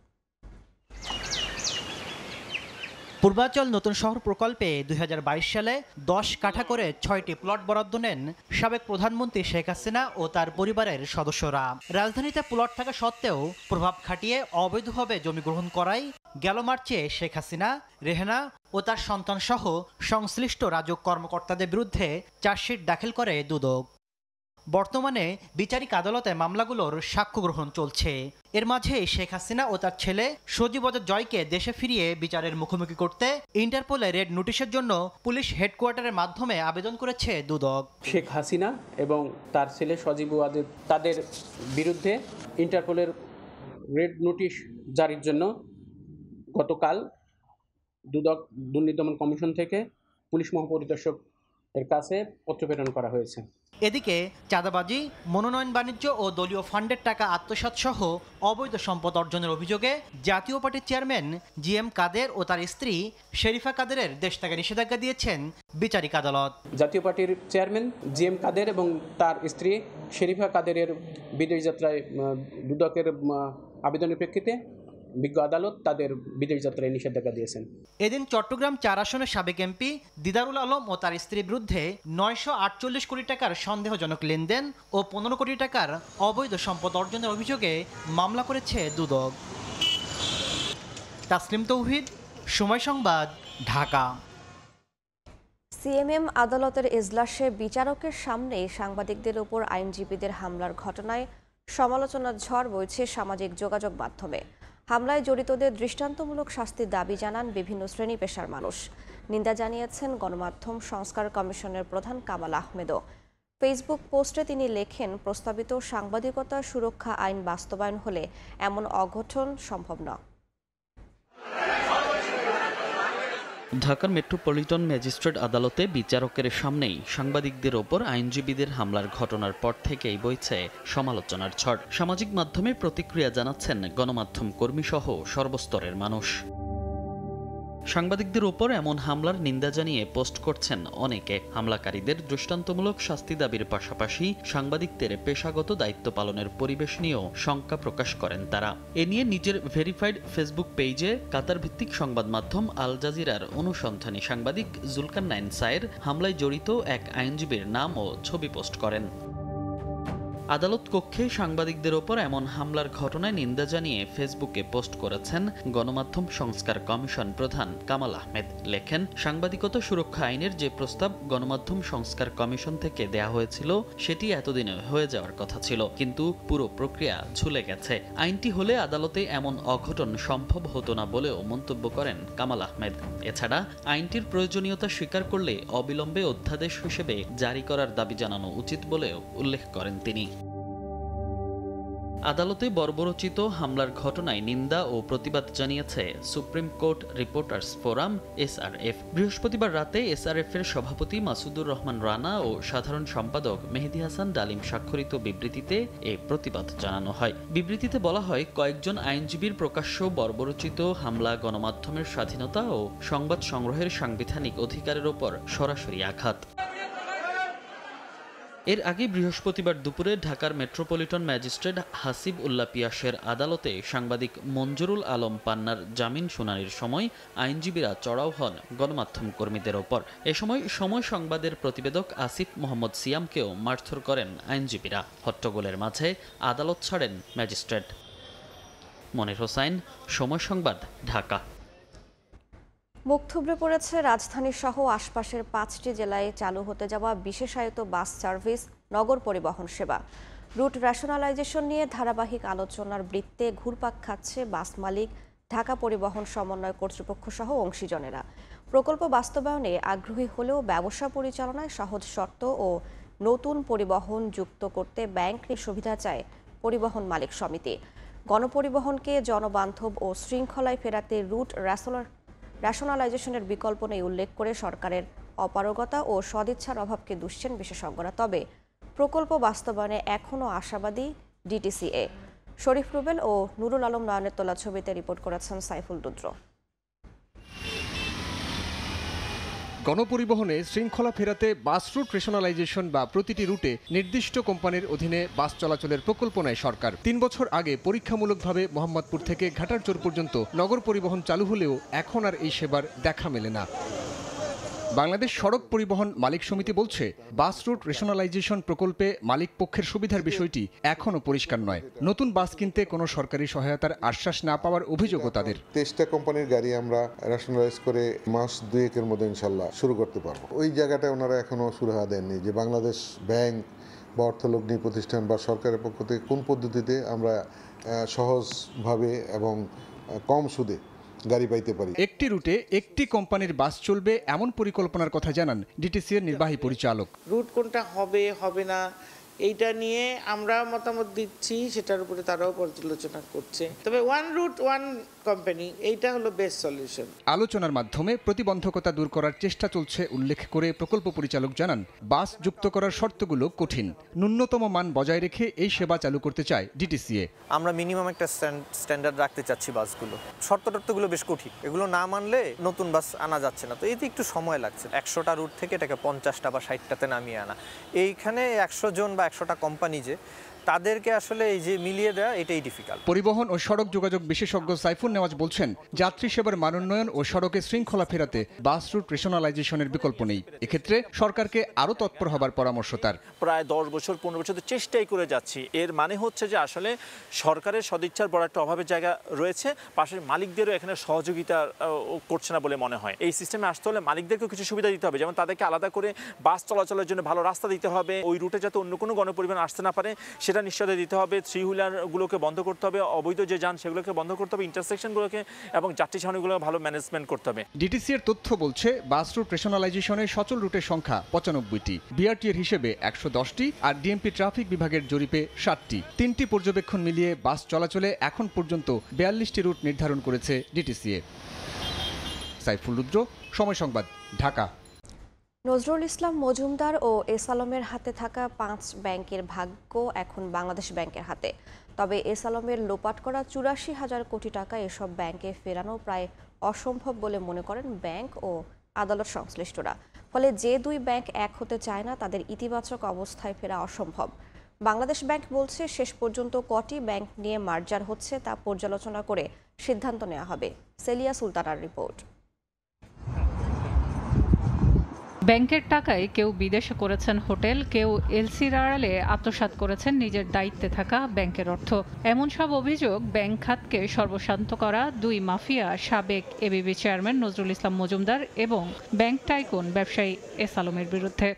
Speaker 23: পূর্বাচল নতুন শহর প্রকল্পে 2022 সালে 10 কাঠা করে 6টি প্লট বরাদ্দ নেন সাবেক প্রধানমন্ত্রী শেখ হাসিনা ও তার পরিবারের সদস্যরা। রাজধানীতে প্লট থাকা সত্ত্বেও প্রভাব খাটিয়ে অবৈধভাবে জমি গ্রহণ করায় গেল মার্চে শেখ হাসিনা, রেহেনা ও তার সন্তান সহ সংশ্লিষ্ট রাজক কর্মকর্তাদের বিরুদ্ধে চার্জশিট দাখিল করে দুদক। বর্তমানে বিচারিক আদালতে মামলাগুলোর সাক্ষ্য গ্রহণ চলছে। এর মাঝে শেখ হাসিনা ও তার ছেলে সজীব ওয়াজেদ জয়কে দেশে ফিরিয়ে বিচারের মুখোমুখি করতে ইন্টারপোলে রেড নোটিশের জন্য পুলিশ হেডকোয়ার্টারের মাধ্যমে আবেদন করেছে দুদক।
Speaker 24: শেখ হাসিনা এবং তার ছেলে সজীব ওয়াজেদ তাদের বিরুদ্ধে ইন্টারপোলের রেড নোটিশ জারির জন্য গতকাল দুদক দুর্নীতি দমন কমিশন থেকে পুলিশ মহাপরিদর্শক এর কাছে পত্র প্রেরণ করা হয়েছে।
Speaker 23: এদিকে চাঁদাবাজি, মনোনয়ন বাণিজ্য ও দলীয় ফান্ডের টাকা আত্মসাৎ সহ অবৈধ সম্পদ অর্জনের অভিযোগে জাতীয় পার্টির চেয়ারম্যান জিএম কাদের ও তার স্ত্রী শেরিফা কাদেরের দেশ থেকে নিষেধাজ্ঞা দিয়েছেন বিচারিক আদালত।
Speaker 24: জাতীয় পার্টির চেয়ারম্যান জিএম কাদের এবং তার স্ত্রী শেরিফা কাদেরের বিদেশ যাত্রায় দুদকের আবেদনের প্রেক্ষিতে বিজ্ঞ আদালত তাদের বিদেশ যাত্রায় নিষেধাজ্ঞা দিয়েছেন।
Speaker 23: এদিন চট্টগ্রাম 4 আসনের সাবেক এমপি দিদারুল আলম ও তার স্ত্রীর বিরুদ্ধে 948 কোটি টাকার সন্দেহজনক লেনদেন ও 15 কোটি টাকার অবৈধ সম্পদ অর্জনের অভিযোগে মামলা করেছে দুদক। তাসলিম তৌহিদ, সময় সংবাদ, ঢাকা।
Speaker 1: সিএমএম আদালতের এজলাসে বিচারকের সামনে সাংবাদিকদের উপর আইনজীবীদের হামলার ঘটনায় সমালোচনার ঝড় বইছে সামাজিক যোগাযোগ মাধ্যমে। হামলায় জড়িতদের দৃষ্টান্তমূলক শাস্তির দাবি জানান বিভিন্ন শ্রেণী পেশার মানুষ। নিন্দা জানিয়েছেন গণমাধ্যম সংস্কার কমিশনের প্রধান কামাল আহমেদও। ফেসবুক পোস্টে তিনি লেখেন, প্রস্তাবিত সাংবাদিকতা সুরক্ষা আইন বাস্তবায়ন হলে এমন অঘটন সম্ভব নয়।
Speaker 25: ঢাকার মেট্রোপলিটন ম্যাজিস্ট্রেট আদালতে বিচারকের সামনেই সাংবাদিকদের ওপর আইনজীবীদের হামলার ঘটনার পর থেকেই বইছে সমালোচনার ঝড়। সামাজিক মাধ্যমে প্রতিক্রিয়া জানাচ্ছেন গণমাধ্যম কর্মীসহ সর্বস্তরের মানুষ। সাংবাদিকদের উপর এমন হামলার নিন্দা জানিয়ে পোস্ট করছেন অনেকে। হামলাকারীদের দৃষ্টান্তমূলক শাস্তি দাবির পাশাপাশি সাংবাদিকদের পেশাগত দায়িত্ব পালনের পরিবেশ নিয়েও শঙ্কা প্রকাশ করেন তারা। এ নিয়ে নিজের ভেরিফাইড ফেসবুক পেজে কাতার ভিত্তিক সংবাদ মাধ্যম আল জাজিরার অনুসন্ধানী সাংবাদিক জুলকারনাইন সায়ের হামলায় জড়িত এক আইনজীবীর নাম ও ছবি পোস্ট করেন। আদালত কক্ষে সাংবাদিকদের ওপর এমন হামলার ঘটনায় নিন্দা জানিয়ে ফেসবুকে পোস্ট করেছেন গণমাধ্যম সংস্কার কমিশন প্রধান কামাল আহমেদ। লেখেন, সাংবাদিকতা সুরক্ষা আইনের যে প্রস্তাব গণমাধ্যম সংস্কার কমিশন থেকে দেয়া হয়েছিল সেটি এতদিনে হয়ে যাওয়ার কথা ছিল, কিন্তু পুরো প্রক্রিয়া ঝুলে গেছে। আইনটি হলে আদালতে এমন অঘটন সম্ভব হতো না বলেও মন্তব্য করেন কামাল আহমেদ। এছাড়া আইনটির প্রয়োজনীয়তা স্বীকার করলে অবিলম্বে অধ্যাদেশ হিসেবে জারি করার দাবি জানানো উচিত বলেও উল্লেখ করেন তিনি। আদালতে বর্বরোচিত হামলার ঘটনায় নিন্দা ও প্রতিবাদ জানিয়েছে supreme court reporters forum SRF। বৃহস্পতিবার রাতে SRF এর সভাপতি মাসুদুর রহমান রানা ও সাধারণ সম্পাদক মেহেদী হাসান ডালিম স্বাক্ষরিত বিবৃতিতে এ প্রতিবাদ জানানো হয়। বিবৃতিতে বলা হয়, কয়েকজন আইনজীবীর প্রকাশ্য বর্বরোচিত হামলা গণমাধ্যমের স্বাধীনতা ও সংবাদ সংগ্রহের সাংবিধানিক অধিকারের ওপর সরাসরি আঘাত। এর আগে বৃহস্পতিবার দুপুরে ঢাকার মেট্রোপলিটন ম্যাজিস্ট্রেট হাসিব উল্লাহ পিয়াসের আদালতে সাংবাদিক মঞ্জুরুল আলম পান্নার জামিন শুনানির সময় আইনজীবীরা চড়াও হন গণমাধ্যম কর্মীদের ওপর। এ সময় সময় সংবাদের প্রতিবেদক আসিফ মোহাম্মদ সিয়ামকেও মারধর করেন আইনজীবীরা। হট্টগোলের মাঝে আদালত ছাড়েন ম্যাজিস্ট্রেট। মনির হোসাইন, সময় সংবাদ, ঢাকা।
Speaker 1: মুখ থুবড়ে পড়েছে রাজধানী সহ আশপাশের 5টি জেলায় চালু হতে যাওয়া বিশেষায়িত বাস সার্ভিস নগর পরিবহন সেবা। রুট রেশনালাইজেশন নিয়ে ধারাবাহিক আলোচনার বৃত্তে ঘুরপাক খাচ্ছে বাস মালিক, ঢাকা পরিবহন সমন্বয় কর্তৃপক্ষ সহ অংশীজনেরা। প্রকল্প বাস্তবায়নে আগ্রহী হলেও ব্যবসা পরিচালনায় সহজ শর্ত ও নতুন পরিবহন যুক্ত করতে ব্যাংক সুবিধা চায় পরিবহন মালিক সমিতি। গণপরিবহনকে জনবান্ধব ও শৃঙ্খলায় ফেরাতে রুট রেশনালাইজেশনের বিকল্প নেই উল্লেখ করে সরকারের অপারগতা ও সদিচ্ছার অভাবকে দুষছেন বিশেষজ্ঞরা। তবে প্রকল্প বাস্তবায়নে এখনও আশাবাদী DTCA। শরীফ রুবেল ও নুরুল আলম নয়নের তোলা ছবিতে রিপোর্ট করেছেন সাইফুল রুদ্র।
Speaker 2: গণপরিবহনে শৃঙ্খলা ফেরাতে বাস রুট রেশনালাইজেশন বা প্রতিটি রুটে নির্দিষ্ট কোম্পানির অধীনে বাস চলাচলের প্রকল্প নেয় সরকার। 3 বছর আগে পরীক্ষামূলকভাবে মোহাম্মদপুর থেকে ঘাটারচর পর্যন্ত নগর পরিবহন চালু হলেও এখন আর এই সেবার দেখা মেলে না। বাংলাদেশ সড়ক পরিবহন মালিক সমিতি বলছে, বাস রুট রেশনালাইজেশন প্রকল্পে মালিক পক্ষের সুবিধার বিষয়টি এখনও পরিষ্কার নয়। নতুন বাস কিনতে কোনো সরকারি সহায়তার আশ্বাস না পাওয়ার অভিযোগও তাদের।
Speaker 3: 23টা কোম্পানির গাড়ি আমরা রেশনালাইজ করে মাস 2-1 মধ্যে ইনশাল্লাহ শুরু করতে পারবো। ওই জায়গাটায় ওনারা এখনো সুরাহা দেননি যে বাংলাদেশ ব্যাংক বা অর্থলগ্নি প্রতিষ্ঠান বা সরকারের পক্ষ থেকে কোন পদ্ধতিতে আমরা সহজভাবে এবং কম সুদে গাড়ি পাইতে পারি।
Speaker 2: একটি রুটে একটি কোম্পানির বাস চলবে এমন পরিকল্পনার কথা জানান DTC এর নির্বাহী পরিচালক।
Speaker 6: রুট কোনটা হবে না এইটা নিয়ে আমরা মতামত দিচ্ছি, সেটার উপরে তারাও পর্যালোচনা করছে। তবে ওয়ান রুট ওয়ান কোম্পানি এইটা হলো বেস্ট সলিউশন।
Speaker 2: আলোচনার মাধ্যমে প্রতিবন্ধকতা দূর করার চেষ্টা চলছে উল্লেখ করে প্রকল্প পরিচালক জানান, বাস যুক্ত করার শর্তগুলো কঠিন। ন্যূনতম মান বজায় রেখে এই সেবা চালু করতে চায় DTCA।
Speaker 7: আমরা মিনিমাম একটা স্ট্যান্ডার্ড রাখতে চাচ্ছি বাসগুলো। শর্তগুলো বেশ কঠিন, এগুলো না মানলে নতুন বাস আনা যাচ্ছে না। তো এতে একটু সময় লাগছে। 100টা রুট থেকে এটাকে 50টা বা 60টাতে নামিয়ে আনা। এইখানে 100 জন বা 100টা কোম্পানি যে তাদেরকে আসলে এই যে মিলিয়ে দেওয়া এটাই ডিফিকাল্ট।
Speaker 2: পরিবহন ও সড়ক যোগাযোগ বিশেষজ্ঞ সাইফুল নেওয়াজ বলছেন, যাত্রী সেবার মানোন্নয়ন ও সড়কে শৃঙ্খলা ফেরাতে বাস রুট রেশনালাইজেশনের বিকল্প নেই। এক্ষেত্রে সরকারকে আরও তৎপর হবার পরামর্শ তার।
Speaker 10: প্রায় 10 বছর 15 বছর চেষ্টাই করে যাচ্ছি। এর মানে হচ্ছে যে আসলে সরকারের সদিচ্ছার বড় একটা অভাবের জায়গা রয়েছে, পাশের মালিকদেরও এখানে সহযোগিতা করছে না বলে মনে হয়। এই সিস্টেমে আসতে হলে মালিকদেরকেও কিছু সুবিধা দিতে হবে, যেমন তাদেরকে আলাদা করে বাস চলাচলের জন্য ভালো রাস্তা দিতে হবে, ওই রুটে যাতে অন্য কোনো গণপরিবহন আসতে না পারে সেটা নিশ্চয়তা দিতে হবে। 3 হুইলারগুলোকে বন্ধ করতে হবে, অবৈধ যে যান সেগুলোকে বন্ধ করতে হবে, ইন্টারসেকশনগুলোকে এবং যাত্রী ছাউনিগুলো ভালো ম্যানেজমেন্ট করতে হবে।
Speaker 2: DTC এর তথ্য বলছে, বাস রুট রেশনালাইজেশনে সচল রুটের সংখ্যা 95টি, BRT এর হিসেবে 110টি আর DMP ট্রাফিক বিভাগের জরিপে 7টি। 3টি পর্যবেক্ষণ মিলিয়ে বাস চলাচলে এখন পর্যন্ত 42টি রুট নির্ধারণ করেছে DTCA। সাইফুল রুদ্র, সময় সংবাদ, ঢাকা।
Speaker 1: নজরুল ইসলাম মজুমদার ও এস আলমের হাতে থাকা 5 ব্যাংকের ভাগ্য এখন বাংলাদেশ ব্যাংকের হাতে। তবে এস আলমের লোপাট করা 84,000 কোটি টাকা এসব ব্যাংকে ফেরানো প্রায় অসম্ভব বলে মনে করেন ব্যাংক ও আদালত সংশ্লিষ্টরা। ফলে যে 2 ব্যাংক এক হতে চায় না তাদের ইতিবাচক অবস্থায় ফেরা অসম্ভব। বাংলাদেশ ব্যাংক বলছে, শেষ পর্যন্ত কটি ব্যাংক নিয়ে মার্জার হচ্ছে তা পর্যালোচনা করে সিদ্ধান্ত নেওয়া হবে। সেলিয়া সুলতানার রিপোর্ট।
Speaker 26: ব্যাংকের টাকায় কেউ বিদেশে করেছেন হোটেল, কেউ এলসির আড়ালে আত্মসাৎ করেছেন নিজের দায়িত্বে থাকা ব্যাংকের অর্থ। এমন সব অভিযোগ ব্যাংক খাতকে সর্বশান্ত করা 2 মাফিয়া সাবেক এবিবি চেয়ারম্যান নজরুল ইসলাম মজুমদার এবং ব্যাংক টাইকুন ব্যবসায়ী এস আলমের বিরুদ্ধে।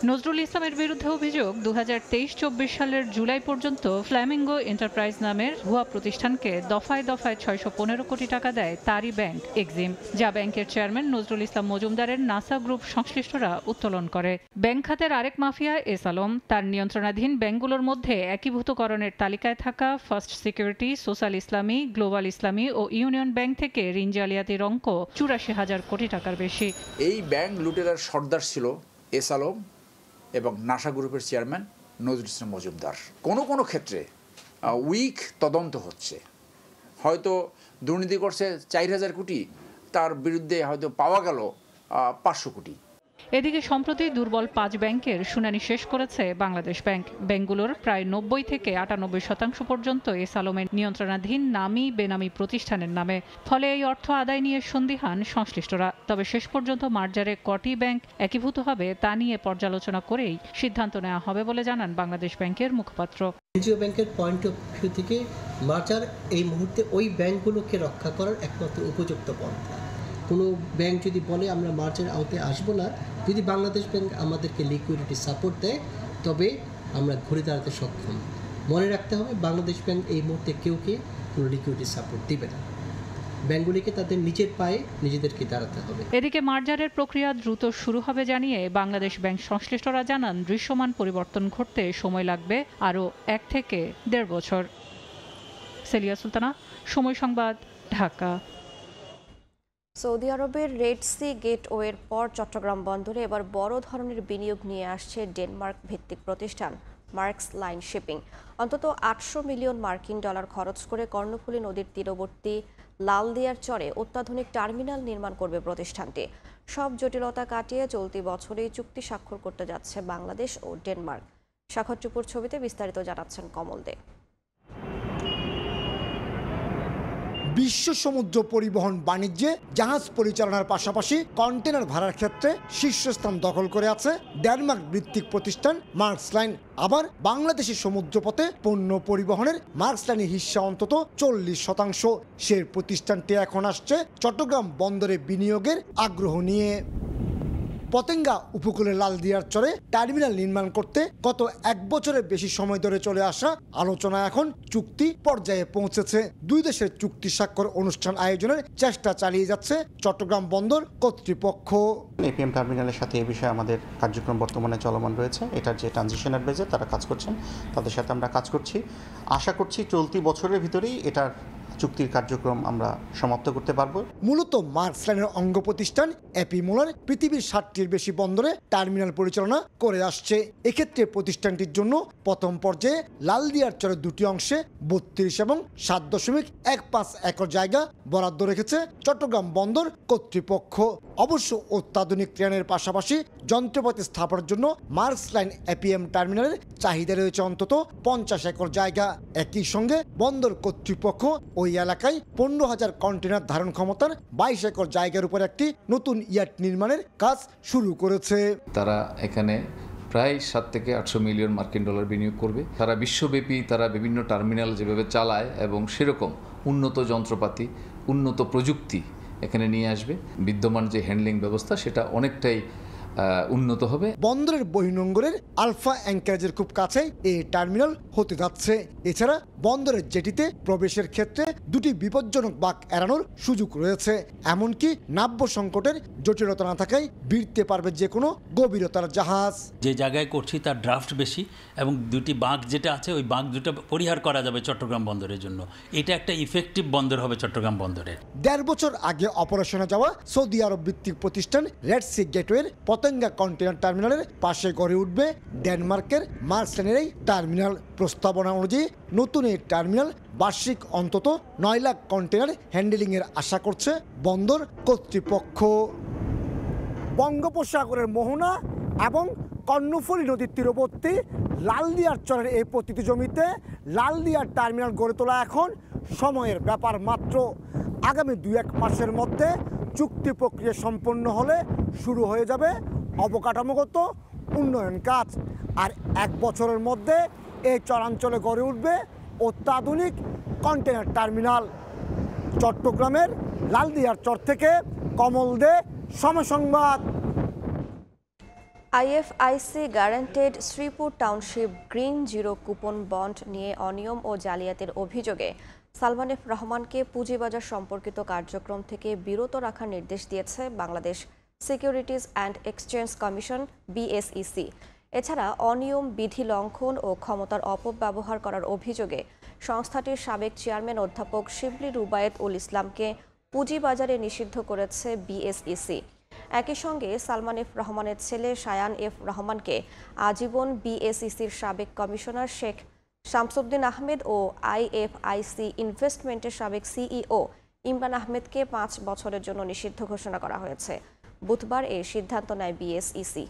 Speaker 26: নজরুল ইসলামের বিরুদ্ধে অভিযোগ 2023-24 সালের জুলাই পর্যন্ত ফ্ল্যামিঙ্গো এন্টারপ্রাইজ নামের ভুয়া প্রতিষ্ঠানকে দফায় দফায় 615 কোটি টাকা দেয় তারই ব্যাংক এক্সিম, যা ব্যাংকের চেয়ারম্যান নজরুল ইসলাম মজুমদারের নাসা গ্রুপ সংশ্লিষ্টরা উত্তোলন করে। ব্যাংক খাতের আরেক মাফিয়া এস আলম তার নিয়ন্ত্রণাধীন ব্যাংকগুলোর মধ্যে একীভূতকরণের তালিকায় থাকা ফার্স্ট সিকিউরিটি, সোশ্যাল ইসলামী, গ্লোবাল ইসলামী ও ইউনিয়ন ব্যাংক থেকে ঋণ জালিয়াতির অঙ্ক 84,000 কোটি টাকার বেশি।
Speaker 8: এই ব্যাংক লুটেরার সর্দার ছিল এস আলম এবং নাসা গ্রুপের চেয়ারম্যান নজরুল ইসলাম মজুমদার। কোনো ক্ষেত্রে উইক তদন্ত হচ্ছে, হয়তো দুর্নীতি করছে 4,000 কোটি, তার বিরুদ্ধে হয়তো পাওয়া গেল 500 কোটি।
Speaker 26: এদিকে সম্প্রতি দুর্বল 5 ব্যাংকের শুনানি শেষ করেছে বাংলাদেশ ব্যাংক। ব্যাংকগুলোর প্রায় 90 থেকে 98% পর্যন্ত এস আলমের নিয়ন্ত্রণাধীন নামী বেনামী প্রতিষ্ঠানের নামে। ফলে এই অর্থ আদায় নিয়ে সন্দিহান সংশ্লিষ্টরা। তবে শেষ পর্যন্ত মার্জারে কটি ব্যাংক একীভূত হবে তা নিয়ে পর্যালোচনা করেই সিদ্ধান্ত নেওয়া হবে বলে জানান বাংলাদেশ ব্যাংকের মুখপাত্র।
Speaker 9: কেন্দ্রীয় ব্যাংকের পয়েন্ট অফ ভিউ থেকে মার্জার এই মুহূর্তে ওই ব্যাংকগুলোকে রক্ষা করার একমাত্র উপযুক্ত পন্থা। কোনো ব্যাংক যদি বলে আমরা মার্জার আওতায় আসবো না, যদি বাংলাদেশ ব্যাংক আমাদেরকে লিকুইডিটি সাপোর্ট দেয়, তবে আমরা ঘুরে দাঁড়াতে সক্ষম। মনে রাখতে হবে বাংলাদেশ ব্যাংক এই মুহূর্তে কেউকে কোনো লিকুইডিটি সাপোর্ট দিবে না। ব্যাংকগুলিকে তাদের নিজের পায়ে নিজেদেরকে দাঁড়াতে হবে।
Speaker 26: এদিকে মার্জারের প্রক্রিয়া দ্রুত শুরু হবে জানিয়ে বাংলাদেশ ব্যাংক সংশ্লিষ্টরা জানান দৃশ্যমান পরিবর্তন ঘটতে সময় লাগবে আরও 1 থেকে 1.5 বছর। সেলিয়া সুলতানা, সময় সংবাদ, ঢাকা।
Speaker 1: সৌদি আরবের রেড সি গেটওয়ের পর চট্টগ্রাম বন্দরে এবার বড় ধরনের বিনিয়োগ নিয়ে আসছে ডেনমার্ক ভিত্তিক প্রতিষ্ঠান মার্কস লাইন শিপিং। অন্তত 800 মিলিয়ন মার্কিন ডলার খরচ করে কর্ণফুলী নদীর তীরবর্তী লালদিয়ার চরে অত্যাধুনিক টার্মিনাল নির্মাণ করবে প্রতিষ্ঠানটি। সব জটিলতা কাটিয়ে চলতি বছরেই চুক্তি স্বাক্ষর করতে যাচ্ছে বাংলাদেশ ও ডেনমার্ক। সাক্ষর চুপুর ছবিতে বিস্তারিত জানাচ্ছেন কমল দে।
Speaker 11: বিশ্ব সমুদ্র পরিবহন বাণিজ্যে জাহাজ পরিচালনার পাশাপাশি কন্টেনার ভাড়ার ক্ষেত্রে শীর্ষস্থান দখল করে আছে ডেনমার্ক ভিত্তিক প্রতিষ্ঠান মার্কস লাইন। আবার বাংলাদেশের সমুদ্রপথে পণ্য পরিবহনের মার্কস লাইনের হিস্সা অন্তত 40%। সেই প্রতিষ্ঠানটি এখন আসছে চট্টগ্রাম বন্দরে বিনিয়োগের আগ্রহ নিয়ে। পতেঙ্গা উপকূলের লালদিয়ার চরে টার্মিনাল নির্মাণ করতে গত 1 বছরের বেশি সময় ধরে চলে আসা আলোচনা এখন চুক্তি পর্যায়ে পৌঁছেছে। দুই দেশের চুক্তি স্বাক্ষর অনুষ্ঠান আয়োজনের চেষ্টা চালিয়ে যাচ্ছে চট্টগ্রাম বন্দর কর্তৃপক্ষ।
Speaker 12: এপিএম টার্মিনালের সাথে এই বিষয়ে আমাদের কার্যক্রম বর্তমানে চলমান রয়েছে। এটার যে ট্রানজিশন অ্যাডভাইজার তারা কাজ করছেন, তাদের সাথে আমরা কাজ করছি। আশা করছি চলতি বছরের ভিতরেই এটার চুক্তির কার্যক্রম আমরা সমাপ্ত করতে পারবো। মূলত মার্কস লাইনের অঙ্গ প্রতিষ্ঠান এপি মোলার পৃথিবীর 60টির বেশি বন্দরে টার্মিনাল পরিচালনা করে আসছে। এক্ষেত্রে প্রতিষ্ঠানটির জন্য প্রথম পর্যায়ে লালদিয়ার চরের 2টি অংশে 32 এবং 7.15 একর জায়গা বরাদ্দ রেখেছে চট্টগ্রাম বন্দর কর্তৃপক্ষ। অবশ্য অত্যাধুনিক ট্রেনের পাশাপাশি যন্ত্রপাতি স্থাপনের জন্য মার্কস লাইন এপিএম টার্মিনালের চাহিদা রয়েছে অন্তত 50 একর জায়গা। একই সঙ্গে বন্দর কর্তৃপক্ষ ওই এলাকায় 15,000 কন্টেনার ধারণ ক্ষমতার 22 একর জায়গার উপর একটি নতুন ইয়ার্ড নির্মাণের কাজ শুরু করেছে।
Speaker 13: তারা এখানে প্রায় 7 থেকে 800 মিলিয়ন মার্কিন ডলার বিনিয়োগ করবে। তারা বিশ্বব্যাপী তারা বিভিন্ন টার্মিনাল যেভাবে চালায় এবং সেরকম উন্নত যন্ত্রপাতি, উন্নত প্রযুক্তি এখানে নিয়ে আসবে। বিদ্যমান যে হ্যান্ডলিং ব্যবস্থা সেটা অনেকটাই উন্নত হবে।
Speaker 11: বন্দরের বহির্নোঙরের আলফা অ্যাঙ্কারেজের খুব কাছে এই টার্মিনাল হতে যাচ্ছে। এছাড়া বন্দরের জেটিতে প্রবেশের ক্ষেত্রে 2টি বিপজ্জনক বাঁক এড়ানোর সুযোগ রয়েছে। এমনকি নাব্য সংকটের জটিলতা না থাকায় ভিড়তে পারবে যে কোনো গভীরতার জাহাজ।
Speaker 14: যে জায়গায় করছি তার ড্রাফট বেশি এবং 2টি বাঁক যেটা আছে ওই বাঁক দুটো পরিহার করা যাবে চট্টগ্রাম বন্দরের জন্য। এটা একটা ইফেক্টিভ বন্দর হবে চট্টগ্রাম বন্দরের।
Speaker 11: 1.5 বছর আগে অপারেশনে যাওয়া সৌদি আরব ভিত্তিক প্রতিষ্ঠান রেড সি গেটওয়ের পতেঙ্গা কন্টেনার টার্মিনালের পাশে গড়ে উঠবে ডেনমার্কের মার্কস লাইনের এই টার্মিনাল। প্রস্তাবনা অনুযায়ী নতুন এই টার্মিনাল বার্ষিক অন্তত 9 লাখ কন্টেনার হ্যান্ডেলিংয়ের আশা করছে বন্দর কর্তৃপক্ষ। বঙ্গোপসাগরের মোহনা এবং কর্ণফুলী নদীর তীরবর্তী লালদিয়ার চরের এই প্রতিটি জমিতে লালদিয়ার টার্মিনাল গড়ে তোলা এখন সময়ের ব্যাপার মাত্র। আগামী 2-1 মাসের মধ্যে চুক্তি প্রক্রিয়া সম্পন্ন হলে শুরু হয়ে যাবে অবকাঠামোগত উন্নয়ন কাজ। আর 1 বছরের মধ্যে এই চরাঞ্চলে গড়ে উঠবে অত্যাধুনিক কন্টেনার টার্মিনাল। চট্টগ্রামের লালদিয়ার চর থেকে কমল De, Somoy Sangbad.
Speaker 1: IFIC guaranteed Sripur township green zero coupon bond নিয়ে অনিয়ম ও জালিয়াতির অভিযোগে সালমান এফ রহমানকে পুঁজিবাজার সম্পর্কিত কার্যক্রম থেকে বিরত রাখার নির্দেশ দিয়েছে Bangladesh securities and exchange commission BSEC. এছাড়া অনিয়ম, বিধি লঙ্ঘন ও ক্ষমতার অপব্যবহার করার অভিযোগে সংস্থাটির সাবেক চেয়ারম্যান অধ্যাপক শিবলি রুবায়েত উল ইসলামকে পুঁজিবাজারে নিষিদ্ধ করেছে বিএসইসি। একই সঙ্গে সালমান এফ রহমানের ছেলে শায়ান এফ রহমানকে আজীবন বিএসইসির সাবেক কমিশনার শেখ শামসুদ্দিন আহমেদ ও আইএফআইসি ইনভেস্টমেন্টের সাবেক সিইও ইমরান আহমেদকে 5 বছরের জন্য নিষিদ্ধ ঘোষণা করা হয়েছে। বুধবার এই সিদ্ধান্ত নেয় বিএসইসি।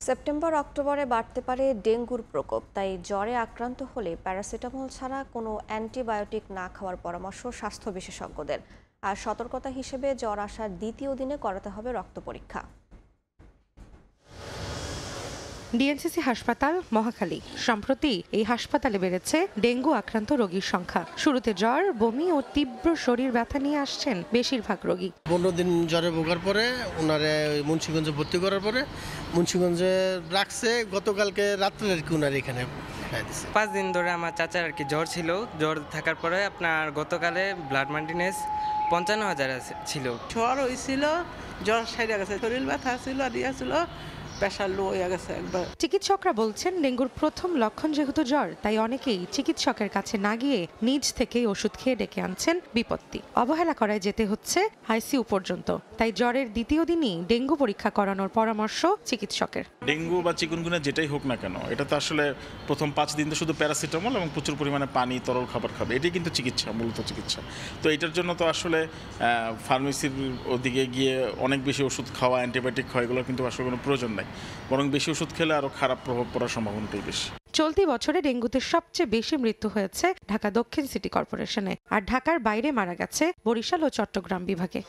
Speaker 1: সেপ্টেম্বর-অক্টোবরে বাড়তে পারে ডেঙ্গুর প্রকোপ, তাই জ্বরে আক্রান্ত হলে প্যারাসিটামল ছাড়া কোনো অ্যান্টিবায়োটিক না খাওয়ার পরামর্শ স্বাস্থ্য বিশেষজ্ঞদের। আর সতর্কতা হিসেবে জ্বর আসার দ্বিতীয় দিনে করাতে হবে রক্ত পরীক্ষা।
Speaker 16: ডিএনসিসি হাসপাতাল মহাখালী। সম্প্রতি এই হাসপাতালে বেড়েছে ডেঙ্গু আক্রান্ত রোগীর সংখ্যা। শুরুতে জ্বর, বমি ও তীব্র শরীর ব্যথা নিয়ে আসছেন বেশিরভাগ রোগী।
Speaker 17: 15 দিন জ্বরে ভোগার পরে ওনারে মুন্সিগঞ্জে ভর্তি করার পরে মুন্সিগঞ্জে রাখছে। গতকালকে রাত্রে আর কি ওনার এখানে
Speaker 18: 5 দিন ধরে আমার চাচার আর কি জ্বর ছিল। জ্বর থাকার পরে আপনার গতকালে ব্লাড মাল্টিনেস 55,000 ছিল।
Speaker 19: জ্বর হয়েছিল, জ্বর সাইডে গেছে, শরীর ব্যথা ছিল আর ইয়া ছিল, প্রেশার লো হয়ে গেছে একবার।
Speaker 16: চিকিৎসকরা বলছেন ডেঙ্গুর প্রথম লক্ষণ যেহেতু জ্বর, তাই অনেকেই চিকিৎসকের কাছে না গিয়ে নিজ থেকেই ওষুধ খেয়ে ডেকে আনছেন বিপত্তি। অবহেলা করায় যেতে হচ্ছে আইসিইউ পর্যন্ত। তাই জ্বরের দ্বিতীয় দিনই ডেঙ্গু পরীক্ষা করানোর পরামর্শ চিকিৎসকের।
Speaker 20: ডেঙ্গু বা চিকুনগুনিয়া যেটাই হোক না কেন, এটা তো আসলে প্রথম 5 দিন তো শুধু প্যারাসিটামল এবং প্রচুর পরিমাণে পানি, তরল খাবার খাবে, এটাই কিন্তু চিকিৎসা, মূলত চিকিৎসা। তো এটার জন্য তো আসলে ফার্মেসির ওদিকে গিয়ে অনেক বেশি ওষুধ খাওয়া, অ্যান্টিবায়োটিক খাওয়া, এগুলো কিন্তু আসলে কোনো প্রয়োজন নাই। বরং বেশি ওষুধ খেলে আরো খারাপ প্রভাব পড়ার সম্ভাবনাটাই বেশি।
Speaker 16: চলতি বছরে ডেঙ্গুতে সবচেয়ে বেশি মৃত্যু হয়েছে ঢাকা দক্ষিণ সিটি কর্পোরেশনে, আর ঢাকার বাইরে মারা গেছে বরিশাল ও চট্টগ্রাম বিভাগে।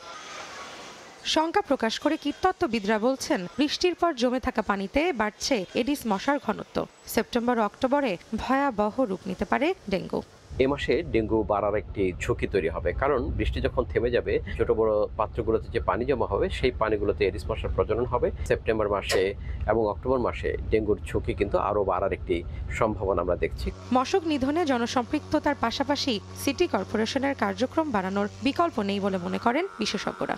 Speaker 16: শঙ্কা প্রকাশ করে কীটতত্ত্ববিদরা বলছেন বৃষ্টির পর জমে থাকা পানিতে বাড়ছে এডিস মশার ঘনত্ব। সেপ্টেম্বর ও অক্টোবরে ভয়াবহ রূপ নিতে পারে ডেঙ্গু।
Speaker 21: এ মাসে ডেঙ্গু বাড়ার একটি ঝুঁকি তৈরি হবে, কারণ বৃষ্টি যখন থেমে যাবে ছোট বড় পাত্রগুলোতে যে পানি জমা হবে সেই পানিগুলোতে এডিস মশার প্রজনন হবে। সেপ্টেম্বর মাসে এবং অক্টোবর মাসে ডেঙ্গুর ঝুঁকি কিন্তু আরো বাড়ার একটি সম্ভাবনা আমরা দেখছি।
Speaker 16: মশক নিধনে জনসম্পৃক্ততার পাশাপাশি সিটি কর্পোরেশনের কার্যক্রম বাড়ানোর বিকল্প নেই বলে মনে করেন বিশেষজ্ঞরা।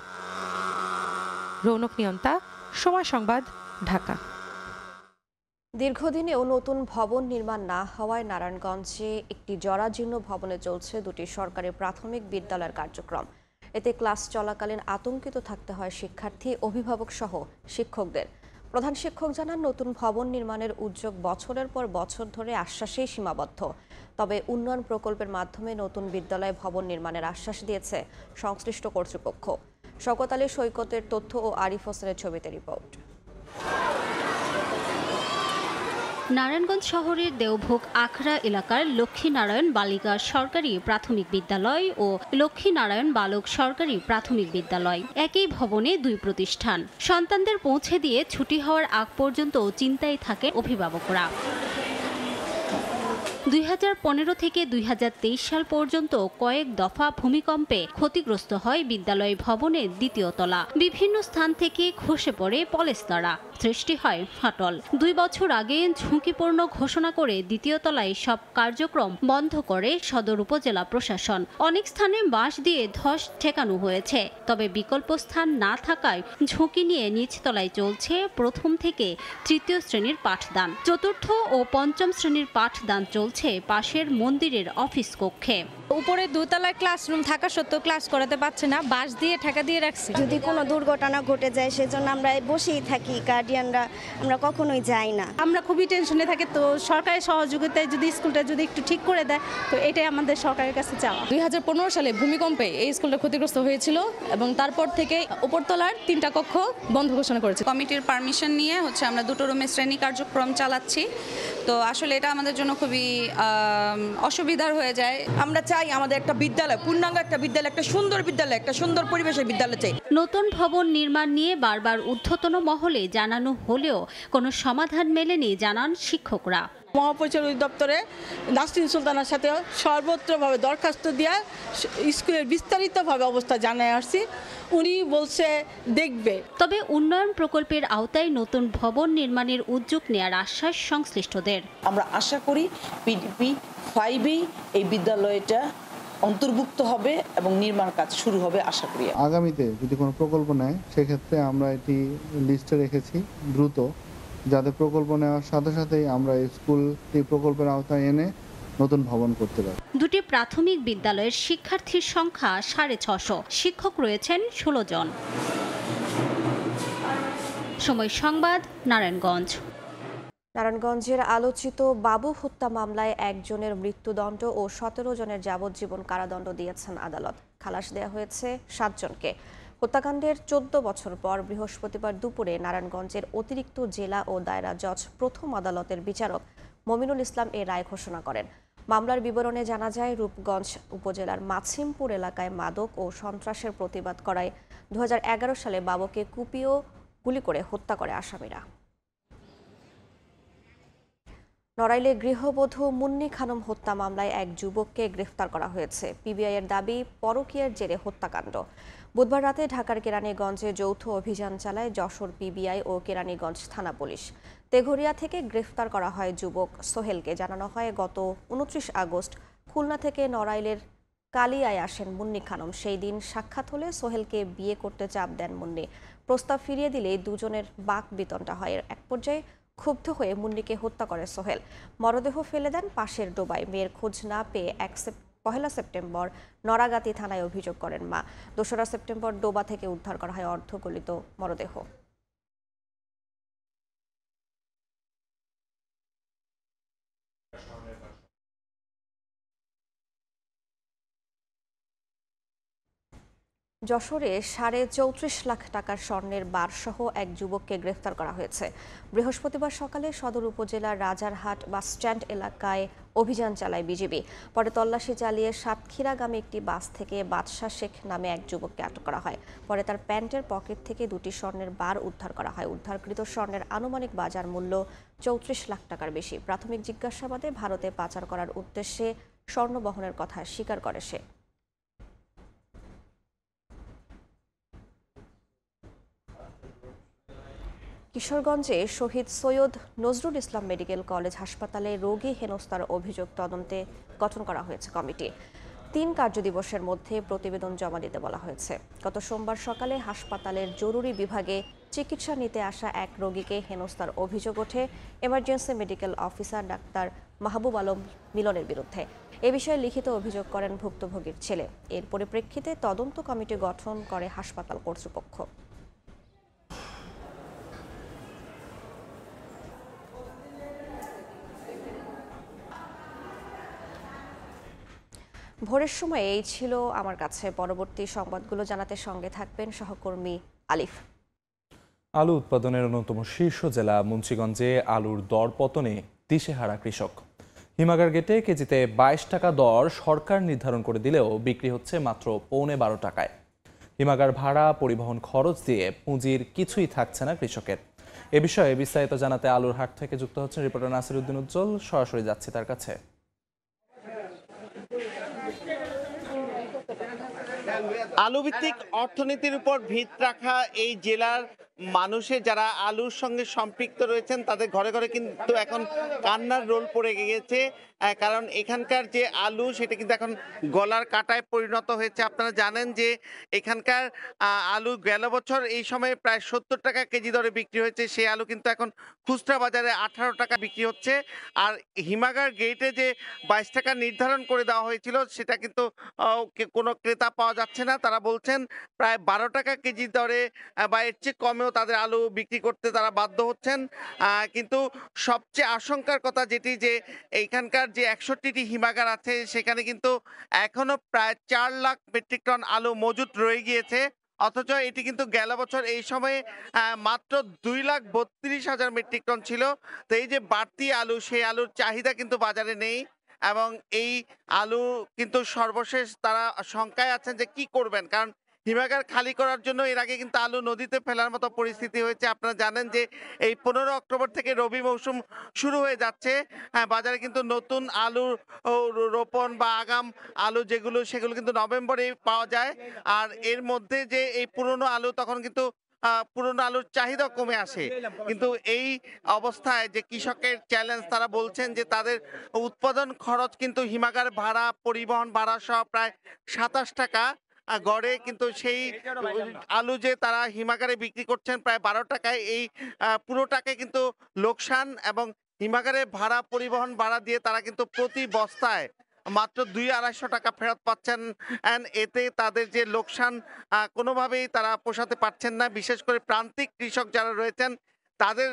Speaker 16: রৌনক নিয়ন্তা, সময় সংবাদ, ঢাকা।
Speaker 1: দীর্ঘদিনেও নতুন ভবন নির্মাণ না হওয়ায় নারায়ণগঞ্জে একটি জরাজীর্ণ ভবনে চলছে 2টি সরকারি প্রাথমিক বিদ্যালয়ের কার্যক্রম। এতে ক্লাস চলাকালীন আতঙ্কিত থাকতে হয় শিক্ষার্থী, অভিভাবক সহ শিক্ষকদের। প্রধান শিক্ষক জানান, নতুন ভবন নির্মাণের উদ্যোগ বছরের পর বছর ধরে আশ্বাসেই সীমাবদ্ধ। তবে উন্নয়ন প্রকল্পের মাধ্যমে নতুন বিদ্যালয়ে ভবন নির্মাণের আশ্বাস দিয়েছে সংশ্লিষ্ট কর্তৃপক্ষ। শওকত আলী সৈকতের তথ্য ও আরিফ হোসেনের ছবিতে রিপোর্ট।
Speaker 27: নারায়ণগঞ্জ শহরের দেওভোগ আখড়া এলাকার লক্ষ্মীনারায়ণ বালিকা সরকারি প্রাথমিক বিদ্যালয় ও লক্ষ্মীনারায়ণ বালক সরকারি প্রাথমিক বিদ্যালয় একই ভবনে 2 প্রতিষ্ঠান। সন্তানদের পৌঁছে দিয়ে ছুটি হওয়ার আগ পর্যন্ত চিন্তায় থাকে অভিভাবকরা। 2015 থেকে 2023 সাল পর্যন্ত কয়েক দফা ভূমিকম্পে ক্ষতিগ্রস্ত হয় বিদ্যালয় ভবনের 2য় তলা। বিভিন্ন স্থান থেকে খসে পড়ে পলেস্তারা, সৃষ্টি হয় ফাটল। 2 বছর আগে ঝুঁকিপূর্ণ ঘোষণা করে 2য় তলায় সব কার্যক্রম বন্ধ করে সদর উপজেলা প্রশাসন। অনেক স্থানে বাঁশ দিয়ে ধস ঠেকানো হয়েছে, তবে বিকল্প স্থান না থাকায় ঝুঁকি নিয়ে নিচতলায় চলছে প্রথম থেকে 3য় শ্রেণীর পাঠদান। 4র্থ ও 5ম শ্রেণীর পাঠদান চলছে পাশের মন্দিরের অফিস কক্ষে।
Speaker 28: উপরে 2 তলায় ক্লাসরুম থাকা সত্ত্বেও ক্লাস করাতে পারছে না, বাঁশ দিয়ে ঠেকা দিয়ে রাখছে।
Speaker 29: যদি কোনো দুর্ঘটনা ঘটে যায় সেজন্য আমরা বসেই থাকি, গার্ডিয়ানরা আমরা কখনোই যাই না।
Speaker 28: আমরা খুবই টেনশনে থাকি। তো সরকারের সহযোগিতায় যদি স্কুলটা যদি একটু ঠিক করে দেয়, তো এটাই আমাদের সরকারের কাছে চাওয়া।
Speaker 30: 2015 সালে ভূমিকম্পে এই স্কুলটা ক্ষতিগ্রস্ত হয়েছিল এবং তারপর থেকে উপরতলার 3টা কক্ষ বন্ধ ঘোষণা করেছে।
Speaker 31: কমিটির পারমিশন নিয়ে আমরা 2 রুমে শ্রেণী কার্যক্রম চালাচ্ছি। তো আসলে এটা আমাদের জন্য খুবই অসুবিধার হয়ে যায়।
Speaker 32: আমরা চাই আমাদের একটা বিদ্যালয়, পূর্ণাঙ্গ একটা বিদ্যালয়, একটা সুন্দর বিদ্যালয়, একটা সুন্দর পরিবেশের বিদ্যালয় চাই।
Speaker 27: নতুন ভবন নির্মাণ নিয়ে বারবার ঊর্ধ্বতন মহলে জানানো হলেও কোনো সমাধান মেলেনি জানান শিক্ষকরা।
Speaker 19: মহাপরিচালক দপ্তরে নাসরিন সুলতানার সাথে সর্বত্রভাবে দরখাস্ত দেওয়া স্কুলের বিস্তারিতভাবে অবস্থা জানায় আসছি, উনি বলছে দেখবে।
Speaker 27: তবে উন্নয়ন প্রকল্পের আওতায় নতুন ভবন নির্মাণের উদ্যোগ নেওয়ার আশ্বাস সংশ্লিষ্টদের।
Speaker 2: আমরা আশা করি পিডিপি 5-এই এই বিদ্যালয়টা অন্তর্ভুক্ত হবে এবং নির্মাণ কাজ শুরু হবে আশা করি।
Speaker 3: আগামীতে যদি কোনো প্রকল্প নেয় সেক্ষেত্রে আমরা এটি লিস্টে রেখেছি দ্রুত, যাতে প্রকল্প নেওয়ার সাথে সাথেই আমরা স্কুলটি প্রকল্পের আওতায় এনে নতুন ভবন করতে পারি।
Speaker 27: দুটি প্রাথমিক বিদ্যালয়ের শিক্ষার্থীর সংখ্যা 650, শিক্ষক রয়েছেন 16 জন। সময় সংবাদ, নারায়ণগঞ্জ।
Speaker 1: নারায়ণগঞ্জের আলোচিত বাবু হত্যা মামলায় একজনের মৃত্যুদণ্ড ও 17 জনের যাবজ্জীবন কারাদণ্ড দিয়েছেন আদালত। খালাস দেওয়া হয়েছে 7 জনকে। হত্যাকাণ্ডের 14 বছর পর বৃহস্পতিবার দুপুরে নারায়ণগঞ্জের অতিরিক্ত জেলা ও দায়রা জজ প্রথম আদালতের বিচারক মমিনুল ইসলাম এ রায় ঘোষণা করেন। মামলার বিবরণে জানা যায়, রূপগঞ্জ উপজেলার মাছিমপুর এলাকায় মাদক ও সন্ত্রাসের প্রতিবাদ করায় 2011 সালে বাবুকে কুপিয়ে গুলি করে হত্যা করে আসামিরা। নড়াইলে গৃহবধূ মুন্নি খানম হত্যা মামলায় এক যুবককে গ্রেফতার করা হয়েছে। পিবিআইয়ের দাবি, পরকীয়ার জেরে হত্যাকাণ্ড। বুধবার রাতে ঢাকার কেরানীগঞ্জে যৌথ অভিযান চালায় যশোর পিবিআই ও কেরানীগঞ্জ থানা পুলিশ। তেঘরিয়া থেকে গ্রেফতার করা হয় যুবক সোহেলকে। জানানো হয়, গত 29 আগস্ট খুলনা থেকে নড়াইলের কালিয়ায় আসেন মুন্নি খানম। সেই দিন সাক্ষাৎ হলে সোহেলকে বিয়ে করতে চাপ দেন মুন্নি। প্রস্তাব ফিরিয়ে দিলে দুজনের বাক বিতণ্ডা হয়। এক পর্যায়ে ক্ষুব্ধ হয়ে মুন্নিকে হত্যা করে সোহেল। মরদেহ ফেলে দেন পাশের ডোবায়। মেয়ের খোঁজ না পেয়ে 1 সেপ্টেম্বর নড়াগাতি থানায় অভিযোগ করেন মা। 2 সেপ্টেম্বর ডোবা থেকে উদ্ধার করা হয় অর্ধগলিত মরদেহ। যশোরে 34.5 লাখ টাকার স্বর্ণের বারসহ এক যুবককে গ্রেফতার করা হয়েছে। বৃহস্পতিবার সকালে সদর উপজেলার রাজারহাট বাসস্ট্যান্ড এলাকায় অভিযান চালায় বিজিবি। পরে তল্লাশি চালিয়ে সাতক্ষীরাগামী একটি বাস থেকে বাদশা শেখ নামে এক যুবককে আটক করা হয়। পরে তার প্যান্টের পকেট থেকে 2টি স্বর্ণের বার উদ্ধার করা হয়। উদ্ধারকৃত স্বর্ণের আনুমানিক বাজার মূল্য 34 লাখ টাকার বেশি। প্রাথমিক জিজ্ঞাসাবাদে ভারতে পাচার করার উদ্দেশ্যে স্বর্ণ বহনের কথা স্বীকার করে সে। কিশোরগঞ্জে শহীদ সৈয়দ নজরুল ইসলাম মেডিকেল কলেজ হাসপাতালে রোগী হেনস্থার অভিযোগ তদন্তে গঠন করা হয়েছে কমিটি। 3 কার্যদিবসের মধ্যে প্রতিবেদন জমা দিতে বলা হয়েছে। গত সোমবার সকালে হাসপাতালের জরুরি বিভাগে চিকিৎসা নিতে আসা এক রোগীকে হেনস্থার অভিযোগ ওঠে emergency medical officer doctor Mahbub Alam মিলনের বিরুদ্ধে। এ বিষয়ে লিখিত অভিযোগ করেন ভুক্তভোগীর ছেলে। এর পরিপ্রেক্ষিতে তদন্ত কমিটি গঠন করে হাসপাতাল কর্তৃপক্ষ। ভোরের সময় এই ছিল আমার কাছে। পরবর্তী সংবাদগুলো জানাতে সঙ্গে থাকবেন সহকর্মী আলিফ।
Speaker 4: আলু উৎপাদনের অন্যতম শীর্ষ জেলা মুন্সিগঞ্জে আলুর দর পতনে দিশেহারা কৃষক। হিমাগার গেটে কেজিতে 22 টাকা দর সরকার নির্ধারণ করে দিলেও বিক্রি হচ্ছে মাত্র 12.25 টাকায়। হিমাগার ভাড়া, পরিবহন খরচ দিয়ে পুঁজির কিছুই থাকছে না কৃষকের। এ বিষয়ে বিস্তারিত জানাতে আলুর হাট থেকে যুক্ত হচ্ছেন রিপোর্টার নাসির উদ্দিন উজ্জ্বল। সরাসরি যাচ্ছি তার কাছে।
Speaker 5: আলুভিত্তিক অর্থনীতির উপর ভিত রাখা এই জেলার মানুষে যারা আলুর সঙ্গে সম্পৃক্ত রয়েছেন তাদের ঘরে ঘরে কিন্তু এখন কান্নার রোল পড়ে গিয়েছে, কারণ এখানকার যে আলু সেটা কিন্তু এখন গলার কাটায় পরিণত হয়েছে। আপনারা জানেন যে এখানকার আলু গেল বছর এই সময় প্রায় 70 টাকা কেজি দরে বিক্রি হয়েছে, সেই আলু কিন্তু এখন খুচরা বাজারে 18 টাকা বিক্রি হচ্ছে। আর হিমাগার গেটে যে 22 টাকা নির্ধারণ করে দেওয়া হয়েছিল সেটা কিন্তু কোনো ক্রেতা পাওয়া যাচ্ছে না। তারা বলছেন প্রায় 12 টাকা কেজি দরে বা এর চেয়ে কমেও তাদের আলু বিক্রি করতে তারা বাধ্য হচ্ছেন। কিন্তু সবচেয়ে আশঙ্কার কথা যেটি, যে এইখানকার যে 61টি হিমাগার আছে সেখানে কিন্তু এখনো প্রায় 4 লাখ মেট্রিক টন আলু মজুত রয়ে গিয়েছে, অথচ এটি কিন্তু গেল বছর এই সময়ে মাত্র 2,32,000 মেট্রিক টন ছিল। তো এই যে বাড়তি আলু, সেই আলুর চাহিদা কিন্তু বাজারে নেই এবং এই আলু কিন্তু সর্বশেষ তারা শঙ্কায় আছেন যে কি করবেন, কারণ হিমাগার খালি করার জন্য এর আগে কিন্তু আলু নদীতে ফেলার মতো পরিস্থিতি হয়েছে। আপনারা জানেন যে এই 15 অক্টোবর থেকে রবি মৌসুম শুরু হয়ে যাচ্ছে। হ্যাঁ, বাজারে কিন্তু নতুন আলু রোপণ বা আগাম আলু সেগুলো কিন্তু নভেম্বরেই পাওয়া যায়। আর এর মধ্যে যে এই পুরনো আলু তখন কিন্তু পুরনো আলুর চাহিদা কমে আসে। কিন্তু এই অবস্থায় যে কৃষকের চ্যালেঞ্জ, তারা বলছেন যে তাদের উৎপাদন খরচ কিন্তু হিমাগার ভাড়া, পরিবহন ভাড়া সহ প্রায় 27 টাকা গড়ে, কিন্তু সেই আলু যে তারা হিমাগারে বিক্রি করছেন প্রায় 12 টাকায়, এই পুরোটাকে কিন্তু লোকসান এবং হিমাগারে ভাড়া, পরিবহন ভাড়া দিয়ে তারা কিন্তু প্রতি বস্তায় মাত্র 200-250 টাকা ফেরত পাচ্ছেন। এতে তাদের যে লোকসান কোনোভাবেই তারা পোষাতে পারছেন না। বিশেষ করে প্রান্তিক কৃষক যারা রয়েছেন তাদের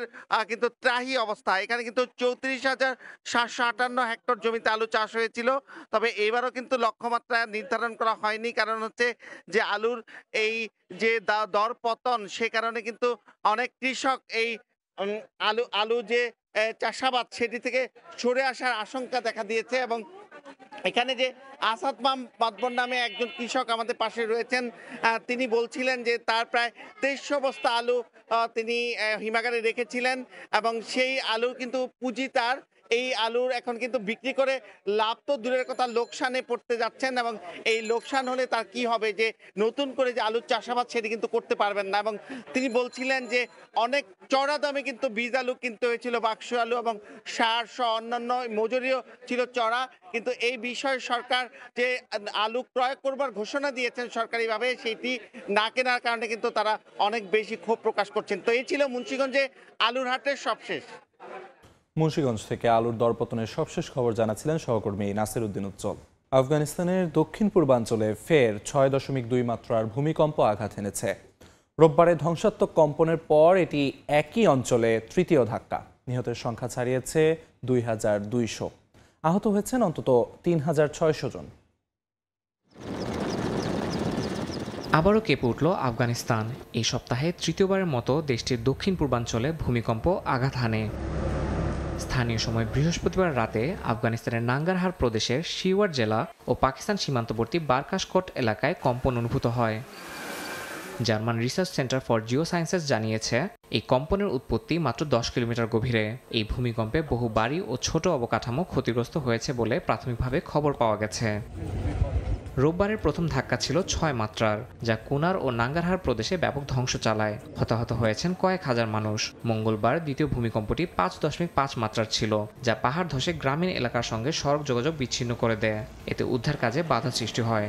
Speaker 5: কিন্তু ত্রাহি অবস্থা। এখানে কিন্তু 34,758 হেক্টর জমিতে আলু চাষ হয়েছিল, তবে এবারও কিন্তু লক্ষ্যমাত্রা নির্ধারণ করা হয়নি। কারণ হচ্ছে যে আলুর এই যে দর পতন, সে কারণে কিন্তু অনেক কৃষক এই আলু যে চাষাবাদ সেটি থেকে সরে আসার আশঙ্কা দেখা দিয়েছে। এবং এখানে যে আসাদ মাদবর নামে একজন কৃষক আমাদের পাশে রয়েছেন, তিনি বলছিলেন যে তার প্রায় 2300 বস্তা আলু তিনি হিমাগারে রেখেছিলেন এবং সেই আলু কিন্তু পুঁজি তার এই আলুর এখন কিন্তু বিক্রি করে লাভ তো দূরের কথা, লোকসানে পড়তে যাচ্ছেন। এবং এই লোকসান হলে তার কি হবে, যে নতুন করে যে আলুর চাষাবাদ সেটি কিন্তু করতে পারবেন না। এবং তিনি বলছিলেন যে অনেক চড়া দামে কিন্তু বীজ আলু কিনতে হয়েছিল, বাক্স আলু এবং সার সহ অন্যান্য মজুরিও ছিল চড়া। কিন্তু এই বিষয়ে সরকার যে আলু ক্রয় করবার ঘোষণা দিয়েছেন সরকারিভাবে, সেটি না কেনার কারণে কিন্তু তারা অনেক বেশি ক্ষোভ প্রকাশ করছেন। তো এই ছিল মুন্সিগঞ্জে আলুর হাটের সবশেষ।
Speaker 4: মুন্সিগঞ্জ থেকে আলুর দরপতনের সবশেষ খবর জানাচ্ছিলেন সহকর্মী নাসির উদ্দিন উজ্জ্বল। আফগানিস্তানের দক্ষিণ পূর্বাঞ্চলে ফের 6.2 মাত্রার ভূমিকম্প আঘাত এনেছে। রোববারে ধ্বংসাত্মক কম্পনের পর এটি একই অঞ্চলে তৃতীয় ধাক্কা। নিহতের সংখ্যা ছাড়িয়েছে 2200, আহত হয়েছেন অন্তত 3600 জন।
Speaker 6: আবারও কেঁপে উঠল আফগানিস্তান। এই সপ্তাহে তৃতীয়বারের মতো দেশটির দক্ষিণ পূর্বাঞ্চলে ভূমিকম্প আঘাত হানে। স্থানীয় সময় বৃহস্পতিবার রাতে আফগানিস্তানের নাঙ্গারহার প্রদেশের শিওয়ার জেলা ও পাকিস্তান সীমান্তবর্তী বারকাশকোট এলাকায় কম্পন অনুভূত হয়। German research centre for Jio sciences জানিয়েছে এই কম্পনের উৎপত্তি মাত্র 10 কিলোমিটার গভীরে। এই ভূমিকম্পে বহু বাড়ি ও ছোট অবকাঠামো ক্ষতিগ্রস্ত হয়েছে বলে প্রাথমিকভাবে খবর পাওয়া গেছে। রোববারের প্রথম ধাক্কা ছিল 6 মাত্রার, যা কুনার ও নাঙ্গারহার প্রদেশে ব্যাপক ধ্বংস চালায়। হতাহত হয়েছেন কয়েক হাজার মানুষ। মঙ্গলবার দ্বিতীয় ভূমিকম্পটি 5.5 মাত্রার ছিল, যা পাহাড় ধসে গ্রামীণ এলাকার সঙ্গে সড়ক যোগাযোগ বিচ্ছিন্ন করে দেয়। এতে উদ্ধার কাজে বাধা সৃষ্টি হয়।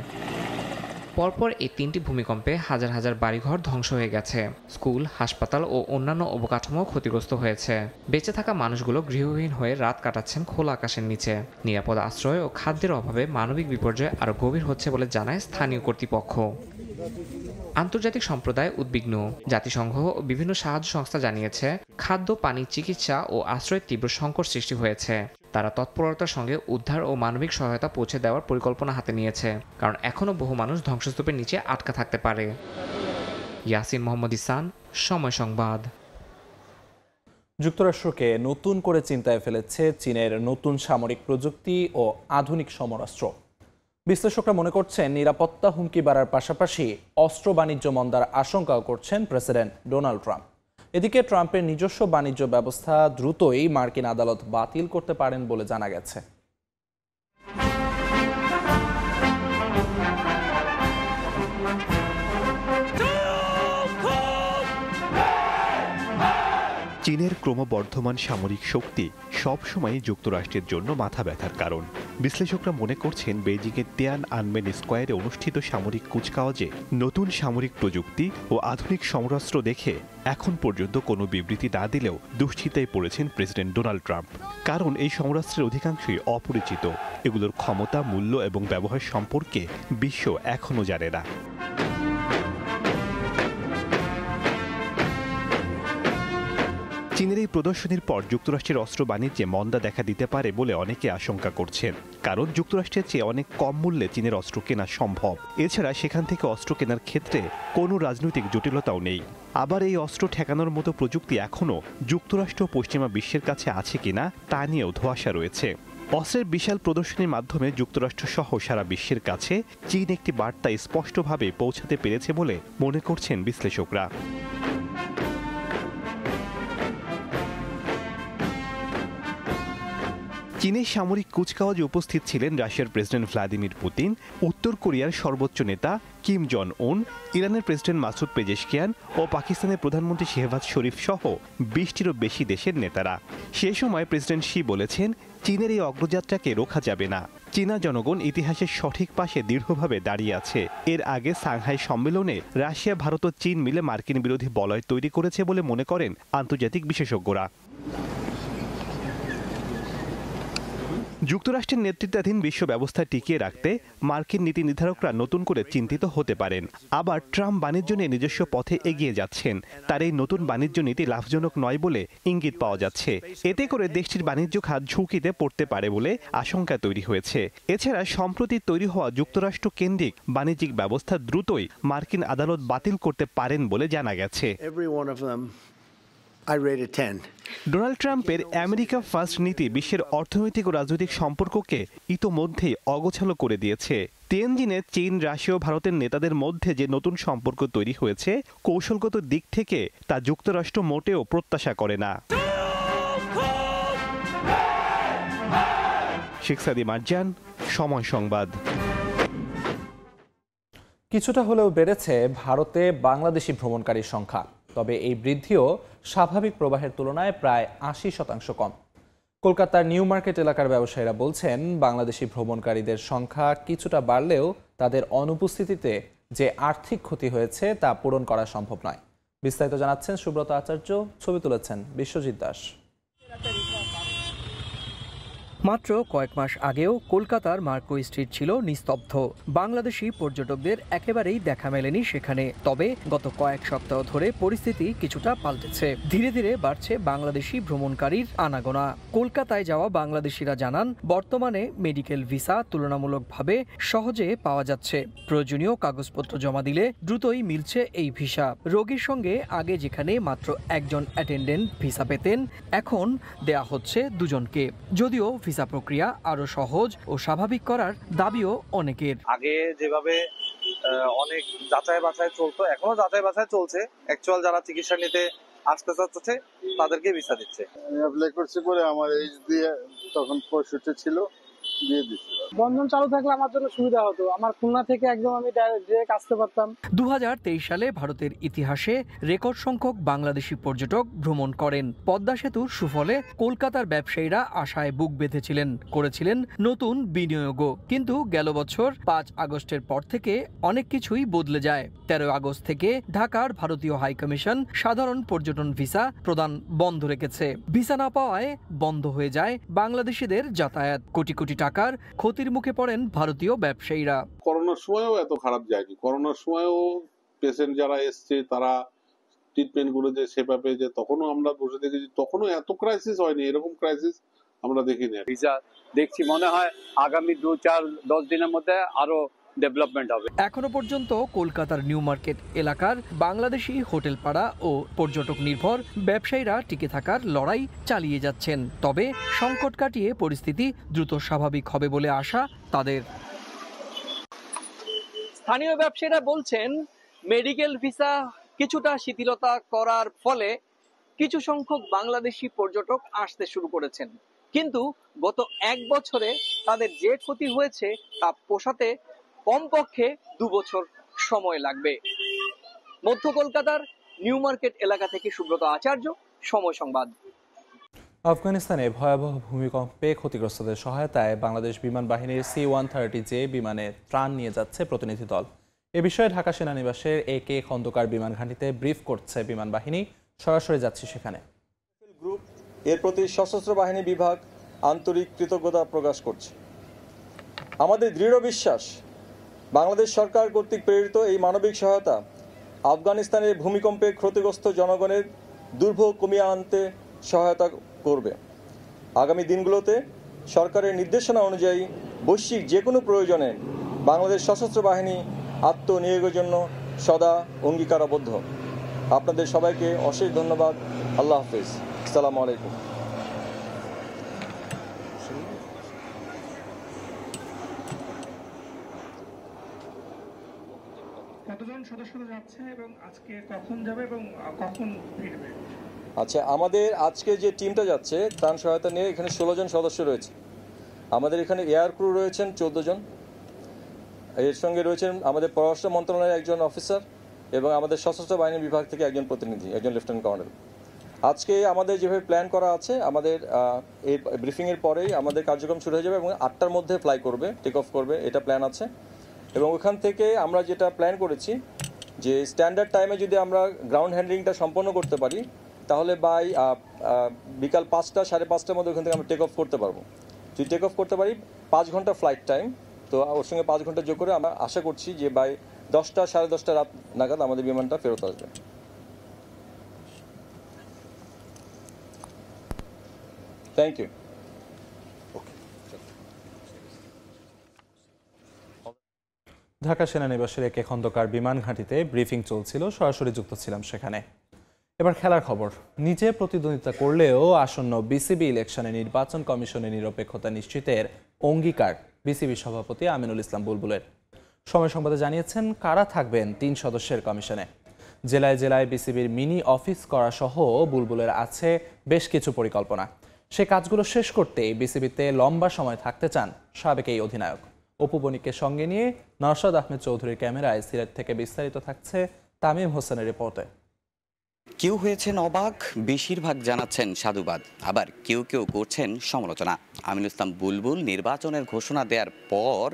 Speaker 6: পরপর এই 3টি ভূমিকম্পে হাজার হাজার বাড়িঘর ধ্বংস হয়ে গেছে। স্কুল, হাসপাতাল ও অন্যান্য অবকাঠামো ক্ষতিগ্রস্ত হয়েছে। বেঁচে থাকা মানুষগুলো গৃহহীন হয়ে রাত কাটাচ্ছেন খোলা আকাশের নিচে। নিরাপদ আশ্রয় ও খাদ্যের অভাবে মানবিক বিপর্যয় আরও গভীর হচ্ছে বলে জানায় স্থানীয় কর্তৃপক্ষ। আন্তর্জাতিক সম্প্রদায় উদ্বিগ্ন। জাতিসংঘ ও বিভিন্ন সাহায্য সংস্থা জানিয়েছে খাদ্য, পানি, চিকিৎসা ও আশ্রয়ের তীব্র সংকট সৃষ্টি হয়েছে। তারা তৎপরতার সঙ্গে উদ্ধার ও মানবিক সহায়তা পৌঁছে দেওয়ার পরিকল্পনা হাতে নিয়েছে, কারণ এখনও বহু মানুষ ধ্বংসস্তূপের নিচে আটকা থাকতে পারে। ইয়াসিন মোহাম্মদ ইসান, সময় সংবাদ।
Speaker 4: যুক্তরাষ্ট্রকে নতুন করে চিন্তায় ফেলেছে চীনের নতুন সামরিক প্রযুক্তি ও আধুনিক সমরাস্ত্র। বিশ্লেষকরা মনে করছেন নিরাপত্তা হুমকি বাড়ার পাশাপাশি অস্ত্র বাণিজ্য মন্দার আশঙ্কাও করছেন প্রেসিডেন্ট ডোনাল্ড ট্রাম্প। এদিকে ট্রাম্পের নিজস্ব বাণিজ্য ব্যবস্থা দ্রুতই মার্কিন আদালত বাতিল করতে পারেন বলে জানা গেছে।
Speaker 7: চীনের ক্রমবর্ধমান সামরিক শক্তি সবসময় যুক্তরাষ্ট্রের জন্য মাথা ব্যথার কারণ। বিশ্লেষকরা মনে করছেন বেইজিংয়ের তিয়ানআনমেন স্কোয়ারে অনুষ্ঠিত সামরিক কুচকাওয়াজে নতুন সামরিক প্রযুক্তি ও আধুনিক সমরাস্ত্র দেখে এখন পর্যন্ত কোনো বিবৃতি না দিলেও দুশ্চিন্তায় পড়েছেন প্রেসিডেন্ট ডোনাল্ড ট্রাম্প। কারণ এই সমরাস্ত্রের অধিকাংশই অপরিচিত। এগুলোর ক্ষমতা, মূল্য এবং ব্যবহার সম্পর্কে বিশ্ব এখনও জানে না। চীনের এই প্রদর্শনীর পর যুক্তরাষ্ট্রের অস্ত্র বাণিজ্যে মন্দা দেখা দিতে পারে বলে অনেকে আশঙ্কা করছেন, কারণ যুক্তরাষ্ট্রের চেয়ে অনেক কম মূল্যে চীনের অস্ত্র কেনা সম্ভব। এছাড়া সেখান থেকে অস্ত্র কেনার ক্ষেত্রে কোনো রাজনৈতিক জটিলতাও নেই। আবার এই অস্ত্র ঠেকানোর মতো প্রযুক্তি এখনও যুক্তরাষ্ট্র ও পশ্চিমা বিশ্বের কাছে আছে কিনা তা নিয়েও ধোঁয়াশা রয়েছে। অস্ত্রের বিশাল প্রদর্শনীর মাধ্যমে যুক্তরাষ্ট্র সহ সারা বিশ্বের কাছে চীন একটি বার্তা স্পষ্টভাবে পৌঁছাতে পেরেছে বলে মনে করছেন বিশ্লেষকরা। চীনের সামরিক কুচকাওয়াজে উপস্থিত ছিলেন রাশিয়ার প্রেসিডেন্ট ভ্লাদিমির পুতিন, উত্তর কোরিয়ার সর্বোচ্চ নেতা কিম জন উন, ইরানের প্রেসিডেন্ট মাসুদ পেজেশকিয়ান ও পাকিস্তানের প্রধানমন্ত্রী শেহবাজ শরীফ সহ 20টিরও বেশি দেশের নেতারা। সে সময় প্রেসিডেন্ট শি বলেছেন, চীনের এই অগ্রযাত্রাকে রোখা যাবে না। চীনা জনগণ ইতিহাসের সঠিক পাশে দৃঢ়ভাবে দাঁড়িয়ে আছে। এর আগে সাংহাই সম্মেলনে রাশিয়া, ভারত ও চীন মিলে মার্কিন বিরোধী বলয় তৈরি করেছে বলে মনে করেন আন্তর্জাতিক বিশেষজ্ঞরা। যুক্তরাষ্ট্রের নেতৃত্বাধীন বিশ্ব ব্যবস্থা টিকিয়ে রাখতে মার্কিন নীতি নির্ধারকরা নতুন করে চিন্তিত হতে পারেন। আবার ট্রাম্প বাণিজ্য নিয়ে নিজস্ব পথে এগিয়ে যাচ্ছেন। তার এই নতুন বাণিজ্য নীতি লাভজনক নয় বলে ইঙ্গিত পাওয়া যাচ্ছে। এতে করে দেশটির বাণিজ্য খাত ঝুঁকিতে পড়তে পারে বলে আশঙ্কা তৈরি হয়েছে। এছাড়া সম্প্রতি তৈরি হওয়া যুক্তরাষ্ট্র কেন্দ্রিক বাণিজ্যিক ব্যবস্থা দ্রুতই মার্কিন আদালত বাতিল করতে পারেন বলে জানা গেছে। ডোনাল্ড ট্রাম্পের আমেরিকা ফার্স্ট নীতি বিশ্বের অর্থনৈতিক ও রাজনৈতিক সম্পর্ককে ইতোমধ্যেই অগোছালো করে দিয়েছে। তিয়ানজিনে চীন, রাশিয়া ও ভারতের নেতাদের মধ্যে যে নতুন সম্পর্ক তৈরি হয়েছে, কৌশলগত দিক থেকে তা যুক্তরাষ্ট্র মোটেও প্রত্যাশা করে না। শেখ সাদি মারজান, সময় সংবাদ।
Speaker 4: কিছুটা হলেও বেড়েছে ভারতে বাংলাদেশি ভ্রমণকারীর সংখ্যা, তবে এই বৃদ্ধিও স্বাভাবিক প্রবাহের তুলনায় প্রায় ৮০% কম। কলকাতার নিউ মার্কেট এলাকার ব্যবসায়ীরা বলছেন, বাংলাদেশি ভ্রমণকারীদের সংখ্যা কিছুটা বাড়লেও তাদের অনুপস্থিতিতে যে আর্থিক ক্ষতি হয়েছে তা পূরণ করা সম্ভব নয়। বিস্তারিত জানাচ্ছেন সুব্রত আচার্য, ছবি তুলেছেন বিশ্বজিৎ দাস।
Speaker 8: মাত্র কয়েক মাস আগেও কলকাতার মার্কো স্ট্রিট ছিল নিস্তব্ধ। বাংলাদেশি পর্যটকদের একেবারেই দেখা মেলেনি সেখানে। তবে গত কয়েক সপ্তাহ ধরে পরিস্থিতি কিছুটা পাল্টেছে। ধীরে ধীরে বাড়ছে বাংলাদেশি ভ্রমণকারীর আনাগোনা। কলকাতায় যাওয়া বাংলাদেশিরা জানান, বর্তমানে মেডিকেল ভিসা তুলনামূলকভাবে সহজে পাওয়া যাচ্ছে। প্রয়োজনীয় কাগজপত্র জমা দিলে দ্রুতই মিলছে এই ভিসা। রোগীর সঙ্গে আগে যেখানে মাত্র একজন অ্যাটেন্ডেন্ট ভিসা পেতেন, এখন দেয়া হচ্ছে দুজনকে। যদিও ভিসা প্রক্রিয়া আরো সহজ ও স্বাভাবিক করার দাবিও অনেকের।
Speaker 9: আগে যেভাবে অনেক যাচাই বাছাই চলতো, এখনো যাচাই বাছাই চলছে। অ্যাকচুয়াল যারা চিকিৎসা নিতে আসতে চাচ্ছে তাদেরকে ভিসা দিচ্ছে।
Speaker 10: অ্যাপ্লাই করছি করে আমার এইজ দিয়ে তখন 65 ছিল, দিয়ে দিচ্ছি।
Speaker 12: বন্ধন চালু থাকলে আমার জন্য সুবিধা হতো। আমার খুলনা থেকে একদম আমি ডাইরেক্ট আসতে পারতাম।
Speaker 8: 2023 সালে ভারতের ইতিহাসে রেকর্ড সংখ্যক বাংলাদেশি পর্যটক ভ্রমণ করেন। পদ্মা সেতুর সুফলে কলকাতার ব্যবসায়ীরা আশায় বুক বেঁধেছিলেন, করেছিলেন নতুন বিনিয়োগও। কিন্তু গেল বছর 5 আগস্টের পর থেকে অনেক কিছুই বদলে যায়। 13 আগস্ট থেকে ঢাকার ভারতীয় হাইকমিশন সাধারণ পর্যটন ভিসা প্রদান বন্ধ রেখেছে। ভিসা না পাওয়ায় বন্ধ হয়ে যায় বাংলাদেশিদের যাতায়াত। কোটি কোটি টাকার ক্ষতির মুখে পড়েন ভারতীয় ব্যবসায়ীরা।
Speaker 10: করোনার সময়ও এত খারাপ যায়নি। করোনার সময়ও পেশেন্ট যারা এসছে তারা ট্রিটমেন্ট গুলো যে সেবা পেয়েছে, তখনও আমরা বসে দেখেছি, তখনও এত ক্রাইসিস হয়নি। এরকম ক্রাইসিস আমরা দেখিনি।
Speaker 13: ভিসা দেখছি মনে হয় আগামী 2-4-10 দিনের মধ্যে আরো ডেভেলপমেন্ট হবে।
Speaker 8: এখনো পর্যন্ত কলকাতার নিউ মার্কেট এলাকার বাংলাদেশি হোটেল পাড়া ও পর্যটক নির্ভর ব্যবসায়ীরা টিকে থাকার লড়াই চালিয়ে যাচ্ছেন। তবে সংকট কাটিয়ে পরিস্থিতি দ্রুত স্বাভাবিক হবে বলে আশা তাদের। স্থানীয় ব্যবসায়ীরা বলছেন, মেডিকেল ভিসা কিছুটা শিথিলতা করার ফলে কিছু সংখ্যক বাংলাদেশি পর্যটক আসতে শুরু করেছেন। কিন্তু গত 1 বছরে তাদের যে ক্ষতি হয়েছে তা পোষাতে কমপক্ষে 2 বছর সময় লাগবে। মধ্য কলকাতার নিউ মার্কেট এলাকা থেকে সুব্রত আচার্য, সময় সংবাদ।
Speaker 4: আফগানিস্তানে ভয়াবহ ভূমিকম্পে ক্ষতিগ্রস্তদের সহায়তায় বাংলাদেশ বিমান বাহিনীর C-130J বিমানে ত্রাণ নিয়ে যাচ্ছে প্রতিনিধি দল। এ বিষয়ে ঢাকা সেনানিবাসের AK খন্দকার বিমান ঘাঁটিতে ব্রিফ করছে বিমান বাহিনী। সরাসরি যাচ্ছি সেখানে।
Speaker 14: গ্রুপ এর প্রতি সশস্ত্র বাহিনী বিভাগ আন্তরিক কৃতজ্ঞতা প্রকাশ করছে। আমাদের দৃঢ় বিশ্বাস, বাংলাদেশ সরকার কর্তৃক প্রেরিত এই মানবিক সহায়তা আফগানিস্তানের ভূমিকম্পে ক্ষতিগ্রস্ত জনগণের দুর্ভোগ কমিয়ে আনতে সহায়তা করবে। আগামী দিনগুলোতে সরকারের নির্দেশনা অনুযায়ী বৈশ্বিক যে কোনো প্রয়োজনে বাংলাদেশ সশস্ত্র বাহিনী আত্মনিয়োগের জন্য সদা অঙ্গীকারাবদ্ধ। আপনাদের সবাইকে অশেষ ধন্যবাদ। আল্লাহ হাফেজ। আসসালামু আলাইকুম।
Speaker 11: কতজন সদস্য যাচ্ছে এবং আজকে কখন যাবে এবং কখন ফিরবে?
Speaker 14: আচ্ছা, আমাদের আজকে যে টিমটা যাচ্ছে ত্রাণ সহায়তা নিয়ে এখানে 16 জন সদস্য রয়েছে। আমাদের এখানে এয়ার ক্রু রয়েছেন 14 জন, এর সঙ্গে রয়েছেন আমাদের পররাষ্ট্র মন্ত্রণালয়ের একজন অফিসার এবং আমাদের সশস্ত্র বাহিনী বিভাগ থেকে একজন প্রতিনিধি, একজন লেফটেন্যান্ট কর্নেল। আজকে আমাদের যেভাবে প্ল্যান করা আছে, আমাদের এই ব্রিফিংয়ের পরেই আমাদের কার্যক্রম শুরু হয়ে যাবে এবং 8টার মধ্যে ফ্লাই করবে, টেক অফ করবে, এটা প্ল্যান আছে। এবং ওখান থেকে আমরা যেটা প্ল্যান করেছি যে স্ট্যান্ডার্ড টাইমে যদি আমরা গ্রাউন্ড হ্যান্ডলিংটা সম্পন্ন করতে পারি তাহলে বাই বিকাল 5টা 5:30টার মধ্যে ওখান থেকে আমরা টেক অফ করতে পারবো। যদি টেক অফ করতে পারি 5 ঘন্টা ফ্লাইট টাইম, তো ওর সঙ্গে 5 ঘন্টা যোগ করে আমরা আশা করছি যে বাই 10টা 10:30 রাত নাগাদ আমাদের বিমানটা ফেরত আসবে। Thank you.
Speaker 4: ঢাকা সেনানিবাসের একে খন্দকার বিমান ঘাঁটিতে ব্রিফিং চলছিল, সরাসরি যুক্ত ছিলাম সেখানে। এবার খেলার খবর। নিজে প্রতিদ্বন্দ্বিতা করলেও আসন্ন বিসিবি ইলেকশনে নির্বাচন কমিশনের নিরপেক্ষতা নিশ্চিতের অঙ্গীকার বিসিবি সভাপতি আমিনুল ইসলাম বুলবুলের। সময় সংবাদে জানিয়েছেন কারা থাকবেন 3 সদস্যের কমিশনে। জেলায় জেলায় বিসিবির মিনি অফিস করা সহ বুলবুলের আছে বেশ কিছু পরিকল্পনা। সে কাজগুলো শেষ করতেই বিসিবিতে লম্বা সময় থাকতে চান সাবেক এই অধিনায়ক। অপু বণিককে সঙ্গে নিয়ে নওশাদ আহমেদ চৌধুরীর ক্যামেরায় সিলেট থেকে বিস্তারিত থাকছে তামিম হোসেনের রিপোর্টে।
Speaker 15: কেউ হয়েছেন অবাক, বেশিরভাগ জানাচ্ছেন সাধুবাদ, আবার কেউ কেউ করছেন সমালোচনা। আমিনুল ইসলাম বুলবুল নির্বাচনের ঘোষণা দেওয়ার পর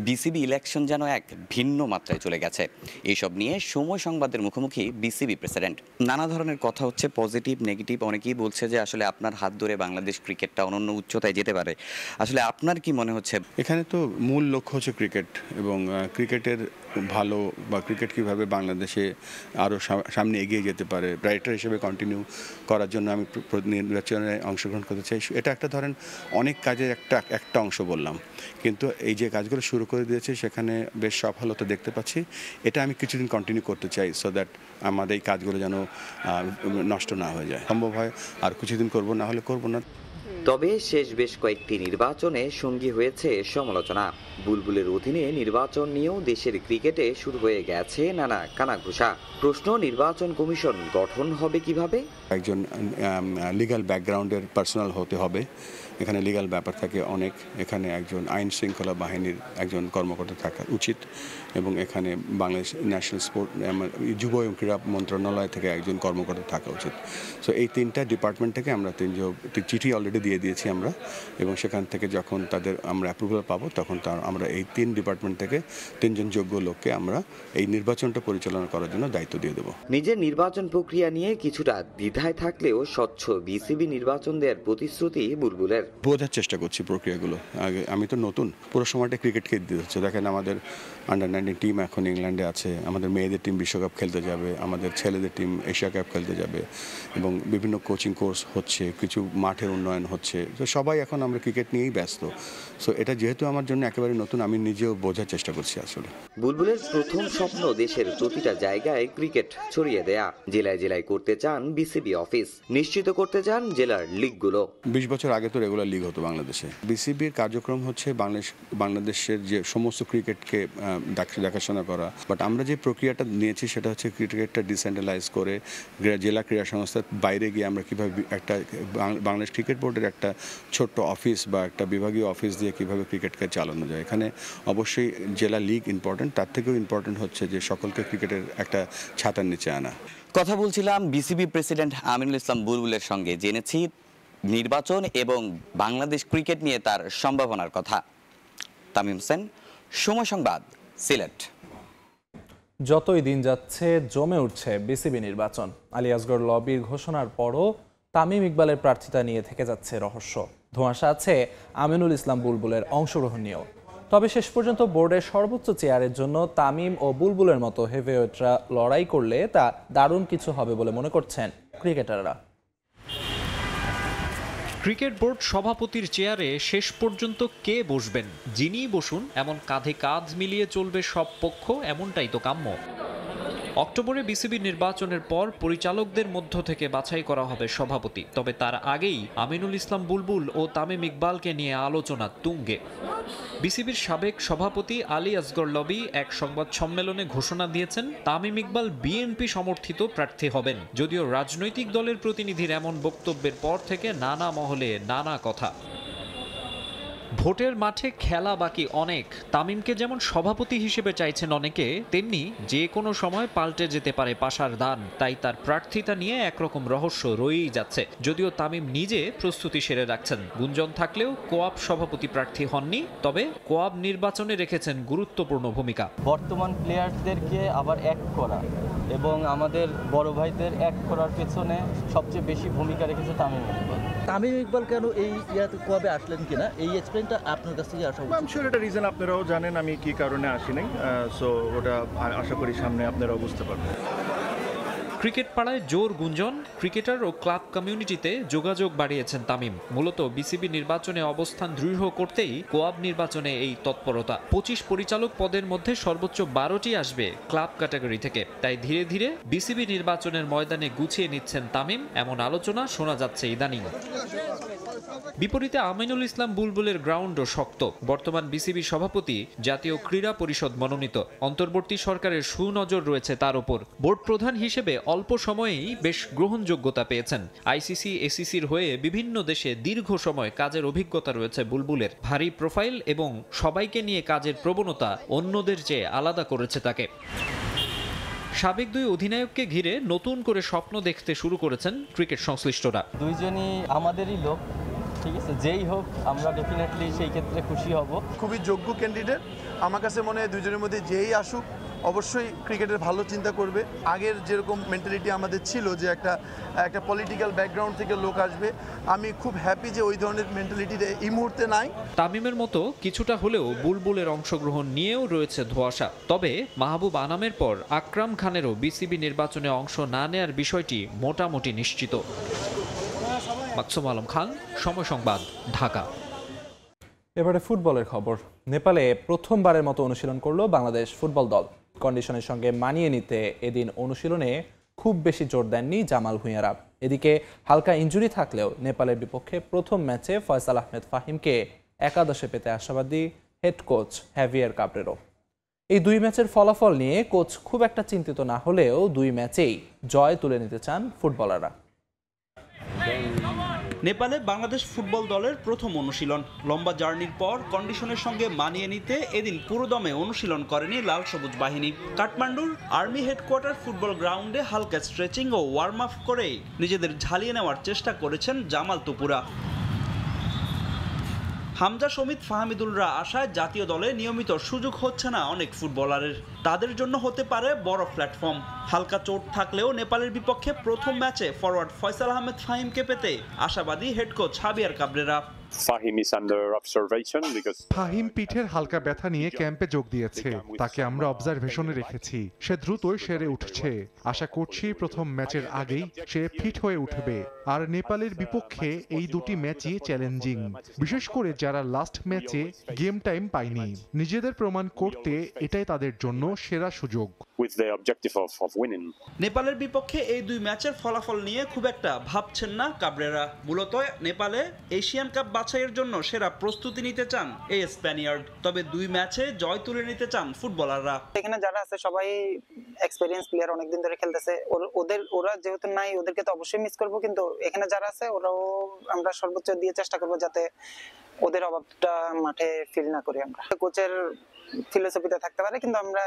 Speaker 15: বিসিবি ইলেকশন যেন এক ভিন্ন মাত্রায় চলে গেছে। এইসব নিয়ে সময় সংবাদের মুখোমুখি বিসিবি প্রেসিডেন্ট। নানা ধরনের কথা হচ্ছে, পজিটিভ নেগেটিভ। অনেকেই বলছে যে আসলে আপনার হাত ধরে বাংলাদেশ ক্রিকেটটা অনন্য উচ্চতায় যেতে পারে। আসলে আপনার কি মনে হচ্ছে?
Speaker 16: এখানে তো মূল লক্ষ্য হচ্ছে ক্রিকেট এবং ক্রিকেটের ভালো বা ক্রিকেট কীভাবে বাংলাদেশে আরও সামনে এগিয়ে যেতে পারে, রাইটার হিসেবে কন্টিনিউ করার জন্য আমি নির্বাচনে অংশগ্রহণ করতে চাই। এটা একটা ধরেন অনেক কাজের একটা অংশ বললাম, কিন্তু এই যে কাজগুলো শুরু করে দিয়েছে সেখানে বেশ সফলতা দেখতে পাচ্ছি। এটা আমি কিছুদিন কন্টিনিউ করতে চাই, সো দ্যাট আমাদের এই কাজগুলো যেন নষ্ট না হয়ে যায়। সম্ভব হয় আর কিছুদিন করব, না হলে করব না।
Speaker 15: তবে শেষ বেশ কয়েকটি নির্বাচনে সঙ্গী হয়েছে সমালোচনা। বুলবুলের অধীনে নির্বাচন নিয়েও দেশের ক্রিকেটে শুরু হয়ে গেছে নানা কানাঘুষা। প্রশ্ন, নির্বাচন কমিশন গঠন হবে কিভাবে?
Speaker 16: একজন লিগ্যাল ব্যাকগ্রাউন্ডের পার্সোনাল হতে হবে, এখানে লিগ্যাল ব্যাপার থাকে অনেক। এখানে একজন আইন শৃঙ্খলা বাহিনীর একজন কর্মকর্তা থাকা উচিত এবং এখানে বাংলাদেশ ন্যাশনাল স্পোর্ট যুব এবং ক্রীড়া মন্ত্রণালয় থেকে একজন কর্মকর্তা থাকা উচিত। সো এই 3টা ডিপার্টমেন্ট থেকে আমরা 3 চিঠি অলরেডি দিয়ে দিয়েছি আমরা, এবং সেখান থেকে যখন তাদের আমরা অ্যাপ্রুভাল পাবো তখন আমরা এই 3 ডিপার্টমেন্ট থেকে 3 জন যোগ্য লোককে আমরা এই নির্বাচনটা পরিচালনা করার জন্য দায়িত্ব দিয়ে দেবো।
Speaker 15: নিজের নির্বাচন প্রক্রিয়া নিয়ে কিছুটা দ্বিধায় থাকলেও স্বচ্ছ বিসিবি নির্বাচন দেওয়ার প্রতিশ্রুতি বুলবুলের।
Speaker 16: বোঝার চেষ্টা করছি প্রক্রিয়াগুলো। আগে আমি তো নতুন, পুরো সময়টা ক্রিকেটকে দিতে হচ্ছে। দেখেন আমাদের আন্ডার-19 টিম এখন ইংল্যান্ডে আছে, আমাদের মেয়েদের টিম বিশ্বকাপ খেলতে যাবে, আমাদের ছেলেদের টিম এশিয়া কাপ খেলতে যাবে এবং বিভিন্ন কোচিং কোর্স হচ্ছে, কিছু মাঠের উন্নয়ন হচ্ছে। তো সবাই এখন আমরা ক্রিকেট নিয়েই ব্যস্ত। সো এটা যেহেতু আমার জন্য একেবারে নতুন, আমি নিজেও বোঝার চেষ্টা করছি। আসলে
Speaker 15: বুলবুলের প্রথম স্বপ্ন দেশের প্রতিটা জায়গায় ক্রিকেট ছড়িয়ে দেয়া। জেলায় জেলায় করতে চান বিসিবি অফিস, নিশ্চিত করতে চান জেলার লিগগুলো।
Speaker 16: 20 বছর আগে তো রেগুলার লিগ হতো বাংলাদেশে। বিসিবির কার্যক্রম হচ্ছে বাংলাদেশের যে সমস্ত ক্রিকেটকে দেখাশোনা করা, বাট আমরা যে প্রক্রিয়াটা নিয়েছি সেটা হচ্ছে ক্রিকেটটা ডিসেন্ট্রালাইজ করে জেলা ক্রীড়া সংস্থার বাইরে গিয়ে আমরা কীভাবে একটা বাংলাদেশ ক্রিকেট বোর্ডের একটা ছোট্ট অফিস বা একটা বিভাগীয় অফিস দিয়ে কীভাবে ক্রিকেটকে চালানো যায়। এখানে অবশ্যই জেলা লিগ ইম্পর্টেন্ট, তার থেকেও ইম্পর্টেন্ট হচ্ছে যে সকলকে ক্রিকেটের একটা ছাতার নিচে আনা।
Speaker 15: কথা বলছিলাম বিসিবি প্রেসিডেন্ট আমিনুল ইসলাম বুলবুলের সঙ্গে, জেনেছি নির্বাচন এবং বাংলাদেশ ক্রিকেট নিয়ে তার সম্ভাবনার কথা। তামিম হোসেন, সময় সংবাদ, সিলেট।
Speaker 4: যতই দিন যাচ্ছে জমে উঠছে বিসিবি নির্বাচন। আলী আসগর লবির ঘোষণার পরও তামিম ইকবালের প্রার্থিতা নিয়ে থেকে যাচ্ছে রহস্য। ধোঁয়াশা আছে আমিনুল ইসলাম বুলবুলের অংশগ্রহণ নিয়েও। তবে শেষ পর্যন্ত বোর্ডের সর্বোচ্চ চেয়ারের জন্য তামিম ও বুলবুলের মতো হেভিওয়েটরা লড়াই করলে তা দারুণ কিছু হবে বলে মনে করছেন ক্রিকেটাররা।
Speaker 17: ক্রিকেট বোর্ড সভাপতির চেয়ারে শেষ পর্যন্ত কে বসবেন? যিনিই বসুন, এমন কাঁধে কাঁধ মিলিয়ে চলবে সব পক্ষ, এমনটাই তো কাম্য। অক্টোবরে বিসিবি নির্বাচনের পর পরিচালকদের মধ্য থেকে বাছাই করা হবে সভাপতি, তবে তার আগেই আমিনুল ইসলাম বুলবুল ও তামিম ইকবালকে নিয়ে আলোচনা তুঙ্গে। বিসিবির সাবেক সভাপতি আলী আসগর লবি এক সংবাদ সম্মেলনে ঘোষণা দিয়েছেন তামিম ইকবাল বিএনপি সমর্থিত প্রার্থী হবেন, যদিও রাজনৈতিক দলের প্রতিনিধির এমন বক্তব্যের পর থেকে নানা মহলে নানা কথা। ভোটের মাঠে খেলা বাকি অনেক। তামিমকে যেমন সভাপতি হিসেবে চাইছেন অনেকে, তেমনি যে কোনো সময় পাল্টে যেতে পারে পাশার দান। তাই তার প্রার্থিতা নিয়ে একরকম রহস্য রয়েই যাচ্ছে, যদিও তামিম নিজে প্রস্তুতি সেরে রাখছেন। গুঞ্জন থাকলেও কোয়াব সভাপতি প্রার্থী হননি, তবে কোয়াব নির্বাচনে রেখেছেন গুরুত্বপূর্ণ ভূমিকা।
Speaker 18: বর্তমান প্লেয়ারদেরকে আবার এক করা এবং আমাদের বড় ভাইদের এক করার পেছনে সবচেয়ে বেশি ভূমিকা রেখেছে তামিম ইকবাল।
Speaker 20: তামিম ইকবাল কেন এই কবে আসলেন কিনা, এই এক্সপ্লেনটা আপনার কাছ থেকে আসা
Speaker 18: আমি শিওর এটা রিজন আপনারাও জানেন আমি কি কারণে আসি নাই, সো ওটা আশা করি সামনে আপনারাও বুঝতে পারবেন।
Speaker 17: ক্রিকেট পাড়ায় জোর গুঞ্জন, ক্রিকেটার ও ক্লাব কমিউনিটিতে যোগাযোগ বাড়িয়েছেন তামিম। মূলত বিসিবি নির্বাচনে অবস্থান দৃঢ় করতেই কোয়াব নির্বাচনে এই তৎপরতা। 25 পরিচালক পদের মধ্যে সর্বোচ্চ 12টি আসবে ক্লাব ক্যাটাগরি থেকে। তাই ধীরে ধীরে বিসিবি নির্বাচনের ময়দানে গুছিয়ে নিচ্ছেন তামিম, এমন আলোচনা শোনা যাচ্ছে ইদানিং। বিপরীতে আমিনুল ইসলাম বুলবুলের গ্রাউন্ডও শক্ত। বর্তমান বিসিবি সভাপতি, জাতীয় ক্রীড়া পরিষদ মনোনীত। অন্তর্বর্তী সরকারের সুনজর রয়েছে তার উপর। বোর্ড প্রধান হিসেবে অল্প সময়েই বেশ গ্রহণযোগ্যতা পেয়েছেন। আইসিসি, এসিসির হয়ে বিভিন্ন দেশে দীর্ঘ সময় কাজের অভিজ্ঞতা রয়েছে বুলবুলের। ভারী প্রোফাইল এবং সবাইকে নিয়ে কাজের প্রবণতা অন্যদের চেয়ে আলাদা করেছে তাকে। সাবেক দুই অধিনায়ককে ঘিরে নতুন করে স্বপ্ন দেখতে শুরু করেছেন ক্রিকেট সংশ্লিষ্টরা।
Speaker 18: দুইজনই আমাদেরই লোক, ঠিক আছে, যেই হোক আমরা ডেফিনেটলি সেই ক্ষেত্রে খুশি হব।
Speaker 21: খুবই যোগ্য ক্যান্ডিডেট। আমার কাছে মনে হয় দুইজনের মধ্যে যেই আসুক অবশ্যই ক্রিকেটের ভালো চিন্তা করবে। আগের যেরকম মেন্টালিটি আমাদের ছিল যে একটা পলিটিক্যাল ব্যাকগ্রাউন্ড থেকে লোক আসবে, আমি খুব হ্যাপি যে ওই ধরনের মেন্টালিটিতে এই মুহূর্তে নাই।
Speaker 17: তামিমের মতো কিছুটা হলেও বুলবুলের অংশগ্রহণ নিয়েও রয়েছে ধোঁয়াশা। তবে মাহবুব আনামের পর আকরাম খানেরও বিসিবি নির্বাচনে অংশ না নেয়ার বিষয়টি মোটামুটি নিশ্চিত। মাকসুম আলম খান, সময় সংবাদ, ঢাকা।
Speaker 4: এবারে ফুটবলের খবর। নেপালে প্রথমবারের মতো অনুশীলন করলো বাংলাদেশ ফুটবল দল। কন্ডিশনের সঙ্গে মানিয়ে নিতে এদিন অনুশীলনে খুব বেশি জোর দেননি জামাল ভুঁইয়ারা। এদিকে হালকা ইনজুরি থাকলেও নেপালের বিপক্ষে প্রথম ম্যাচে ফয়সাল আহমেদ ফাহিমকে একাদশে পেতে আশাবাদী হেড কোচ হ্যাভিয়ার কাবরেরো। এই দুই ম্যাচের ফলাফল নিয়ে কোচ খুব একটা চিন্তিত না হলেও দুই ম্যাচেই জয় তুলে নিতে চান ফুটবলাররা।
Speaker 22: নেপালে বাংলাদেশ ফুটবল দলের প্রথম অনুশীলন। লম্বা জার্নির পর কন্ডিশনের সঙ্গে মানিয়ে নিতে এদিন পুরোদমে অনুশীলন করেনি লাল সবুজ বাহিনী। কাঠমান্ডুর আর্মি হেডকোয়ার্টার ফুটবল গ্রাউন্ডে হালকা স্ট্রেচিং ও ওয়ার্ম আপ করে নিজেদের ঝালিয়ে নেওয়ার চেষ্টা করেছেন জামাল তুপুরা। হামজা, সমিত, ফাহমিদুলরা আশায় জাতীয় দলে নিয়মিত সুযোগ হচ্ছে না অনেক ফুটবলারের। তাদের জন্য হতে পারে বড় প্ল্যাটফর্ম। হালকা চোট থাকলেও নেপালের বিপক্ষে প্রথম ম্যাচে ফরওয়ার্ড ফয়সাল আহমেদ ফাহিমকে পেতে আশাবাদী হেড কোচ হাভিয়ার কাবরেরা।
Speaker 23: ফাহিম পিঠের হালকা ব্যথা নিয়ে ক্যাম্পে যোগ দিয়েছে, তাকে আমরা অবজারভেশনে রেখেছি। সে দ্রুতই সেরে উঠছে। আশা করছি প্রথম ম্যাচের আগেই সে ফিট হয়ে উঠবে। আর নেপালের বিপক্ষে এই দুটি ম্যাচই চ্যালেঞ্জিং, বিশেষ করে যারা লাস্ট ম্যাচে গেম টাইম পায়নি। নিজেদের প্রমাণ করতে এটাই তাদের জন্য সেরা সুযোগ।
Speaker 22: নেপালের বিপক্ষে এই দুই ম্যাচের ফলাফল নিয়ে খুব একটা ভাবছেন না কাবরেরা। মূলত নেপালে এশিয়ান কাপ বাছাইয়ের জন্য সেরা প্রস্তুতি নিতে চান এই স্প্যানিয়ার্ড। তবে দুই ম্যাচে জয় তুলে নিতে চান ফুটবলাররা।
Speaker 24: এখানে যারা আছে সবাই এক্সপেরিয়েন্স প্লেয়ার, অনেকদিন ধরে খেলতেছে। ওরা যেহেতু নাই, ওদেরকে তো অবশ্যই মিস করবো, কিন্তু এখানে যারা আছে ওরাও আমরা সর্বোচ্চ দিয়ে চেষ্টা করবো যাতে ওদের অভাবটা মাঠে ফিল না করি। আমরা কোচের ফিলোসফিতে থাকতে পারে, কিন্তু আমরা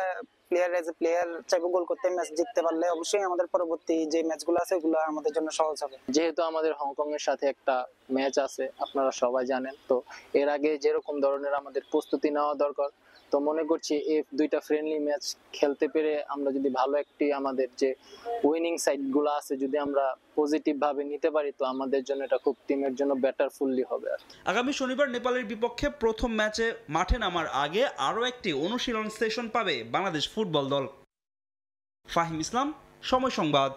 Speaker 24: প্লেয়ার চাইবো গোল করতে। ম্যাচ জিততে পারলে অবশ্যই আমাদের পরবর্তী যে ম্যাচগুলো আছে ওগুলো আমাদের জন্য সহজ হবে।
Speaker 18: যেহেতু আমাদের হংকং এর সাথে একটা ম্যাচ আছে, আপনারা সবাই জানেন, তো এর আগে যেরকম ধরনের আমাদের প্রস্তুতি নেওয়া দরকার, তো মনে করছি এই দুইটা ফ্রেন্ডলি ম্যাচ খেলতে পেরে আমরা যদি ভালো একটি আমাদের যে উইনিং সাইড গুলো আছে যদি আমরা পজিটিভ ভাবে নিতে পারি, তো আমাদের জন্য এটা খুব টিমের জন্য বেটার ফুললি হবে।
Speaker 22: আগামী শনিবার নেপালের বিপক্ষে প্রথম ম্যাচে মাঠে নামার আগে আরো একটি অনুশীলন সেশন পাবে বাংলাদেশ ফুটবল দল। ফাহিম ইসলাম, সময় সংবাদ।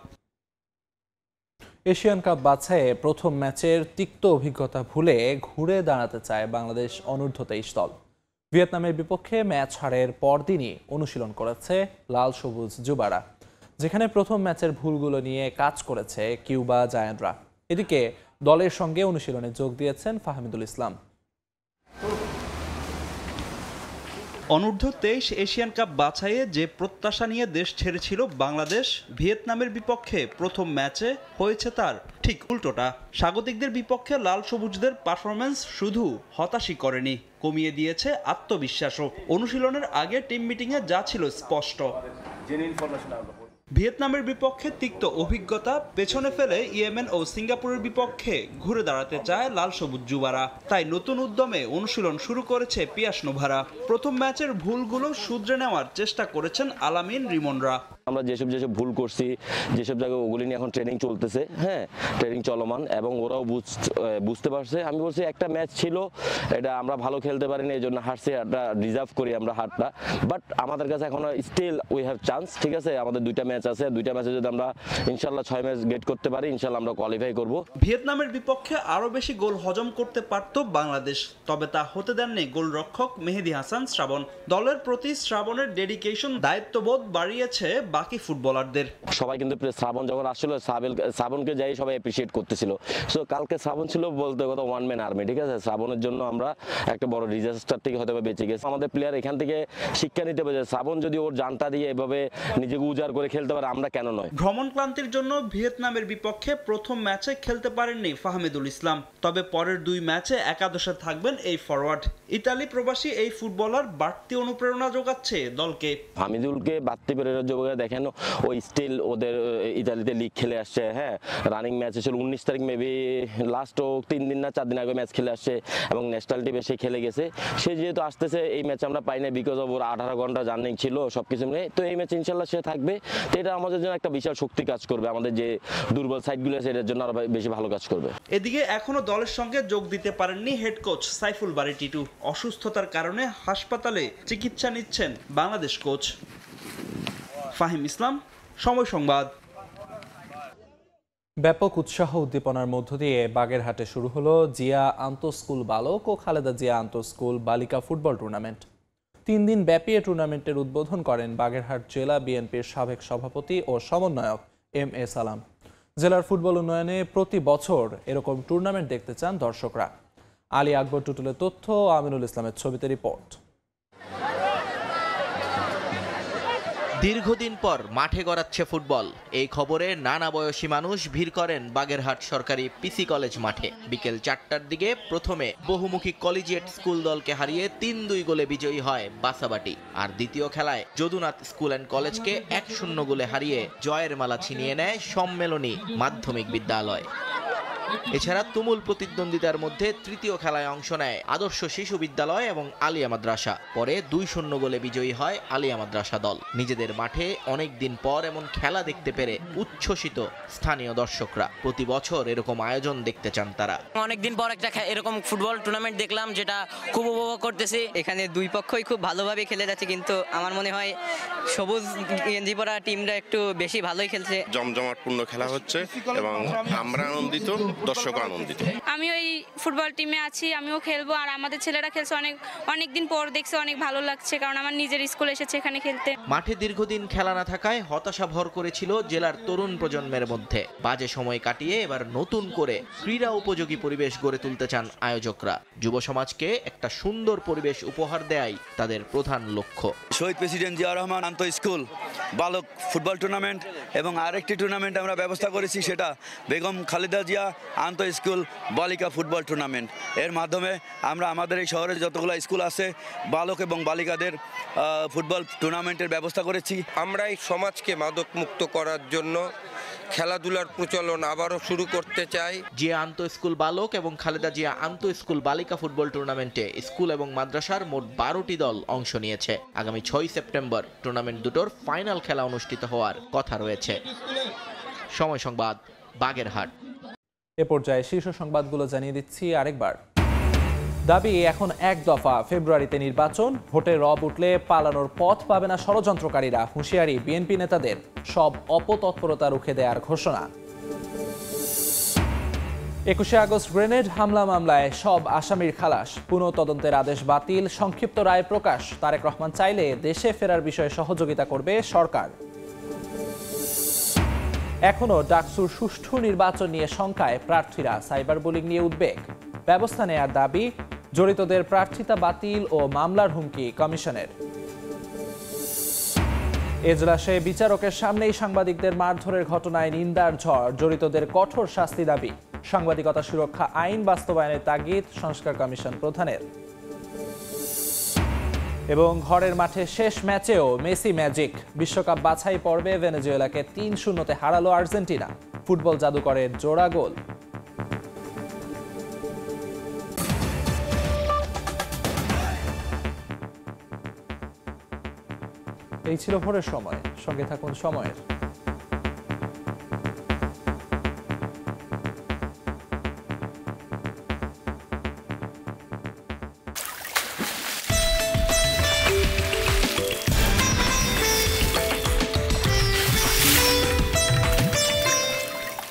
Speaker 4: এশিয়ান কাপ বাছাইয়ে প্রথম ম্যাচের তিক্ত অভিজ্ঞতা ভুলে ঘুরে দাঁড়াতে চায় বাংলাদেশ অনূর্ধ্ব 23 দল। ভিয়েতনামের বিপক্ষে ম্যাচ হারের পরদিনই অনুশীলন করেছে লাল সবুজ যুবারা। যেখানে প্রথম ম্যাচের ভুলগুলো নিয়ে কাজ করেছে কিউবা জায়ান্টরা। এদিকে দলের সঙ্গে অনুশীলনে যোগ দিয়েছেন ফাহমিদুল ইসলাম।
Speaker 22: অনূর্ধ্ব-23 এশিয়ান কাপ বাছাইয়ে যে প্রত্যাশা নিয়ে দেশ ছেড়েছিল বাংলাদেশ, ভিয়েতনামের বিপক্ষে প্রথম ম্যাচে হয়েছে তার ঠিক উল্টোটা। স্বাগতিকদের বিপক্ষে লাল সবুজদের পারফরম্যান্স শুধু হতাশই করেনি, কমিয়ে দিয়েছে আত্মবিশ্বাসও। অনুশীলনের আগে টিম মিটিংয়ে যা ছিল স্পষ্ট, ভিয়েতনামের বিপক্ষে তিক্ত অভিজ্ঞতা পেছনে ফেলে ইয়েমেন ও সিঙ্গাপুরের বিপক্ষে ঘুরে দাঁড়াতে চায় লাল সবুজ যুবারা। তাই নতুন উদ্যমে অনুশীলন শুরু করেছে পিয়াস নোভারা। প্রথম ম্যাচের ভুলগুলো শুধরে নেওয়ার চেষ্টা করেছেন আলামিন রিমনরা।
Speaker 1: আমরা যেসব ভুল করছি, যেসব জায়গায় ওগুলি নিয়ে এখন ট্রেনিং চলতেছে, হ্যাঁ ট্রেনিং চলমান, এবং ওরাও বুঝতে পারছে। আমি বলছি একটা ম্যাচ ছিল, এটা আমরা ভালো খেলতে পারিনি, এই জন্য হারছি, একটা রিজার্ভ করি আমরা হারটা। বাট আমাদের কাছে এখনো স্টিল উই হ্যাভ চান্স, ঠিক আছে। আমাদের দুইটা ম্যাচ আছে, দুইটা ম্যাচে যদি আমরা ইনশাল্লাহ 6 ম্যাচ গেট করতে পারি, ইনশাল্লাহ আমরা কোয়ালিফাই করব।
Speaker 22: ভিয়েতনামের বিপক্ষে আরো বেশি গোল হজম করতে পারত বাংলাদেশ, তবে তা হতে দেননি গোলরক্ষক মেহেদী হাসান শ্রাবণ। দলের প্রতি শ্রাবণের ডেডিকেশন, দায়িত্ববোধ বাড়িয়েছে বাকি ফুটবলারদের।
Speaker 1: সবাই কিন্তু শ্রাবণ যখন আসছিল, শ্রাবণকে যাই সবাই অ্যাপ্রিসিয়েট করতেছিল। সো কালকে শ্রাবণ ছিল বলতে কথা ওয়ান ম্যান আর্মি, ঠিক আছে। শ্রাবণের জন্য আমরা একটা বড় ডিজাস্টার থেকে হয়তো বেঁচে গেছি। আমাদের প্লেয়ার এখান থেকে শিক্ষা নিতে পারে, শ্রাবণ যদি ওর জানটা দিয়ে এভাবে নিজেকে উজাড় করে খেলতে পারে, আমরা কেন নয়।
Speaker 22: ভ্রমণ ক্লান্তির জন্য ভিয়েতনামের বিপক্ষে প্রথম ম্যাচে খেলতে পারেননি ফাহমিদুল ইসলাম, তবে পরের 2 ম্যাচে একাদশে থাকবেন এই ফরওয়ার্ড। ইতালি প্রবাসী এই ফুটবলার বাড়তি অনুপ্রেরণা যোগাচ্ছে দলকে।
Speaker 1: ফাহমিদুলকে বাড়তি প্রেরণা যোগায়, দেখেন ও স্টিল ওদের ইতালিতে লিগ খেলে আসছে, হ্যাঁ রানিং ম্যাচ ছিল 19 তারিখ, মেবি লাস্ট ও 3 দিন না 4 দিন আগে ম্যাচ খেলে আসছে, এবং ন্যাশনাল টিমে সে খেলে গেছে। সে যেহেতু আসতেছে, এই ম্যাচ আমরা পাই না বিকজ অফ ওর 18 ঘন্টা জার্নি ছিল সবকিছু মিলে, তো এই ম্যাচ ইনশাল্লাহ সে থাকবে। তো এটা আমাদের জন্য একটা বিশাল শক্তি কাজ করবে, আমাদের যে দুর্বল সাইডগুলো আছে এটার জন্য আরো বেশি ভালো কাজ করবে।
Speaker 22: এদিকে এখনো দলের সঙ্গে যোগ দিতে পারেননি হেড কোচ সাইফুল বারী টিটু। অসুস্থতার কারণে হাসপাতালে চিকিৎসা নিচ্ছেন বাংলাদেশ কোচ। ফাহিম ইসলাম, সময় সংবাদ।
Speaker 4: ব্যাপক উৎসাহ উদ্দীপনার মধ্য দিয়ে বাগেরহাটে শুরু হলো জিয়া আন্তঃস্কুল বালক ও খালেদা জিয়া আন্তঃস্কুল বালিকা ফুটবল টুর্নামেন্ট। 3 দিন ব্যাপী এ টুর্নামেন্টের উদ্বোধন করেন বাগেরহাট জেলা বিএনপির সাবেক সভাপতি ও সমন্বয়ক এম.এ. সালাম। জেলার ফুটবল উন্নয়নে প্রতি বছর এরকম টুর্নামেন্ট দেখতে চান দর্শকরা। আলী আকবর টুটুলের তথ্য, আমিনুল ইসলামের ছবিতে রিপোর্ট।
Speaker 2: দীর্ঘদিন পর মাঠে গড়াচ্ছে ফুটবল, এই খবরে নানা বয়সী মানুষ ভিড় করেন বাগেরহাট সরকারি পিসি কলেজ মাঠে। বিকেল 4টার দিকে প্রথমে বহুমুখী কলেজিয়েট স্কুল দলকে হারিয়ে 3-2 গোলে বিজয়ী হয় বাসাবাটি। আর দ্বিতীয় খেলায় যদুনাথ স্কুল অ্যান্ড কলেজকে 1-0 গোলে হারিয়ে জয়ের মালা ছিনিয়ে নেয় সম্মেলনী মাধ্যমিক বিদ্যালয়। এছাড়া তুমুল প্রতিদ্বন্দ্বিতার মধ্যে তৃতীয় খেলায় অংশ নেয় আদর্শ শিশু বিদ্যালয় এবং আলিয়া মাদ্রাসা। পরে 2-0 গোলে বিজয়ী হয় আলিয়া মাদ্রাসা দল। নিজেদের মাঠে অনেক দিন পর এমন খেলা দেখতে পেরে উচ্ছ্বসিত স্থানীয় দর্শকরা। প্রতি বছর এরকম আয়োজন দেখতে চান তারা।
Speaker 3: অনেকদিন পর একটা এরকম ফুটবল টুর্নামেন্ট দেখলাম, যেটা খুব উপভোগ করতেছি। এখানে দুই পক্ষই খুব ভালোভাবে খেলে যাচ্ছে, কিন্তু আমার মনে হয় সবুজ গেঞ্জি পরা টিমরা একটু বেশি ভালোই খেলছে।
Speaker 19: জমজমাটপূর্ণ খেলা হচ্ছে এবং আমরা আনন্দিত, দর্শক আনন্দিত।
Speaker 25: আমি ওই ফুটবল টিমে আছি, আমিও খেলবো। আর আমাদের ছেলেরা খেলছে, অনেক দিন পর দেখছে, অনেক ভালো লাগছে, কারণ আমার নিজের স্কুল এসেছে এখানে খেলতে।
Speaker 2: মাঠে দীর্ঘদিন খেলা না থাকায় হতাশা ভর করেছিল জেলার তরুণ প্রজন্মের মধ্যে। বাজে সময় কাটিয়ে এবার নতুন করে ক্রীড়া উপযোগী পরিবেশ গড়ে তুলতে চান আয়োজকরা। যুব সমাজকে একটা সুন্দর পরিবেশ উপহার দেয়াই তাদের প্রধান লক্ষ্য।
Speaker 26: শহীদ প্রেসিডেন্ট জিয়াউর রহমান আন্তঃ স্কুল বালক ফুটবল টুর্নামেন্ট এবং আরেকটি টুর্নামেন্ট আমরা ব্যবস্থা করেছি, সেটা বেগম খালেদা জিয়া আন্তঃ স্কুল বালিকা ফুটবল টুর্নামেন্ট। এর মাধ্যমে আমরা আমাদের এই শহরে যতগুলো স্কুল আছে বালক এবং বালিকাদের ফুটবল টুর্নামেন্টের ব্যবস্থা করেছি।
Speaker 27: আমরা এই সমাজকে মাদক মুক্ত করার জন্য খেলাধুলার প্রচলন আবারও শুরু করতে চাই।
Speaker 2: জিয়া আন্তঃ স্কুল বালক এবং খালেদা জিয়া আন্তঃ স্কুল বালিকা ফুটবল টুর্নামেন্টে স্কুল এবং মাদ্রাসার মোট 12টি দল অংশ নিয়েছে। আগামী 6 সেপ্টেম্বর টুর্নামেন্ট দুটোর ফাইনাল খেলা অনুষ্ঠিত হওয়ার কথা রয়েছে। সময় সংবাদ, বাগেরহাট।
Speaker 4: এ পর্যায়ে শীর্ষ সংবাদগুলো জানিয়ে দিচ্ছি আরেকবার। দাবি এখন এক দফা, ফেব্রুয়ারিতে নির্বাচন, ভোটে রব উঠলে পালানোর পথ পাবে না ষড়যন্ত্রকারীরা। হুঁশিয়ারি বিএনপি নেতাদের, সব অপতৎপরতা রুখে দেওয়ার ঘোষণা। 21শে আগস্ট গ্রেনেড হামলা মামলায় সব আসামির খালাস, পুনঃ তদন্তের আদেশ বাতিল, সংক্ষিপ্ত রায় প্রকাশ। তারেক রহমান চাইলে দেশে ফেরার বিষয়ে সহযোগিতা করবে সরকার। এখনও ডাকসুর সুষ্ঠু নির্বাচন নিয়ে শঙ্কায় প্রার্থীরা, সাইবার বুলিং নিয়ে উদ্বেগ। ব্যবস্থা নেয়ার দাবি, জড়িতদের প্রার্থিতা বাতিল ও মামলার হুমকি কমিশনের। এজলাসে বিচারকের সামনেই সাংবাদিকদের মারধরের ঘটনায় নিন্দার ঝড়, জড়িতদের কঠোর শাস্তি দাবি। সাংবাদিকতা সুরক্ষা আইন বাস্তবায়নের তাগিদ সংস্কার কমিশন প্রধানের। এবং ঘরের মাঠে শেষ ম্যাচেও মেসি ম্যাজিক, বিশ্বকাপ বাছাই পর্বে ভেনেজুয়েলাকে ৩-০ হারালো আর্জেন্টিনা। ফুটবল জাদুকরের জোড়া গোল। এই ছিল ভোরের সময়, সঙ্গে থাকুন সময়ের।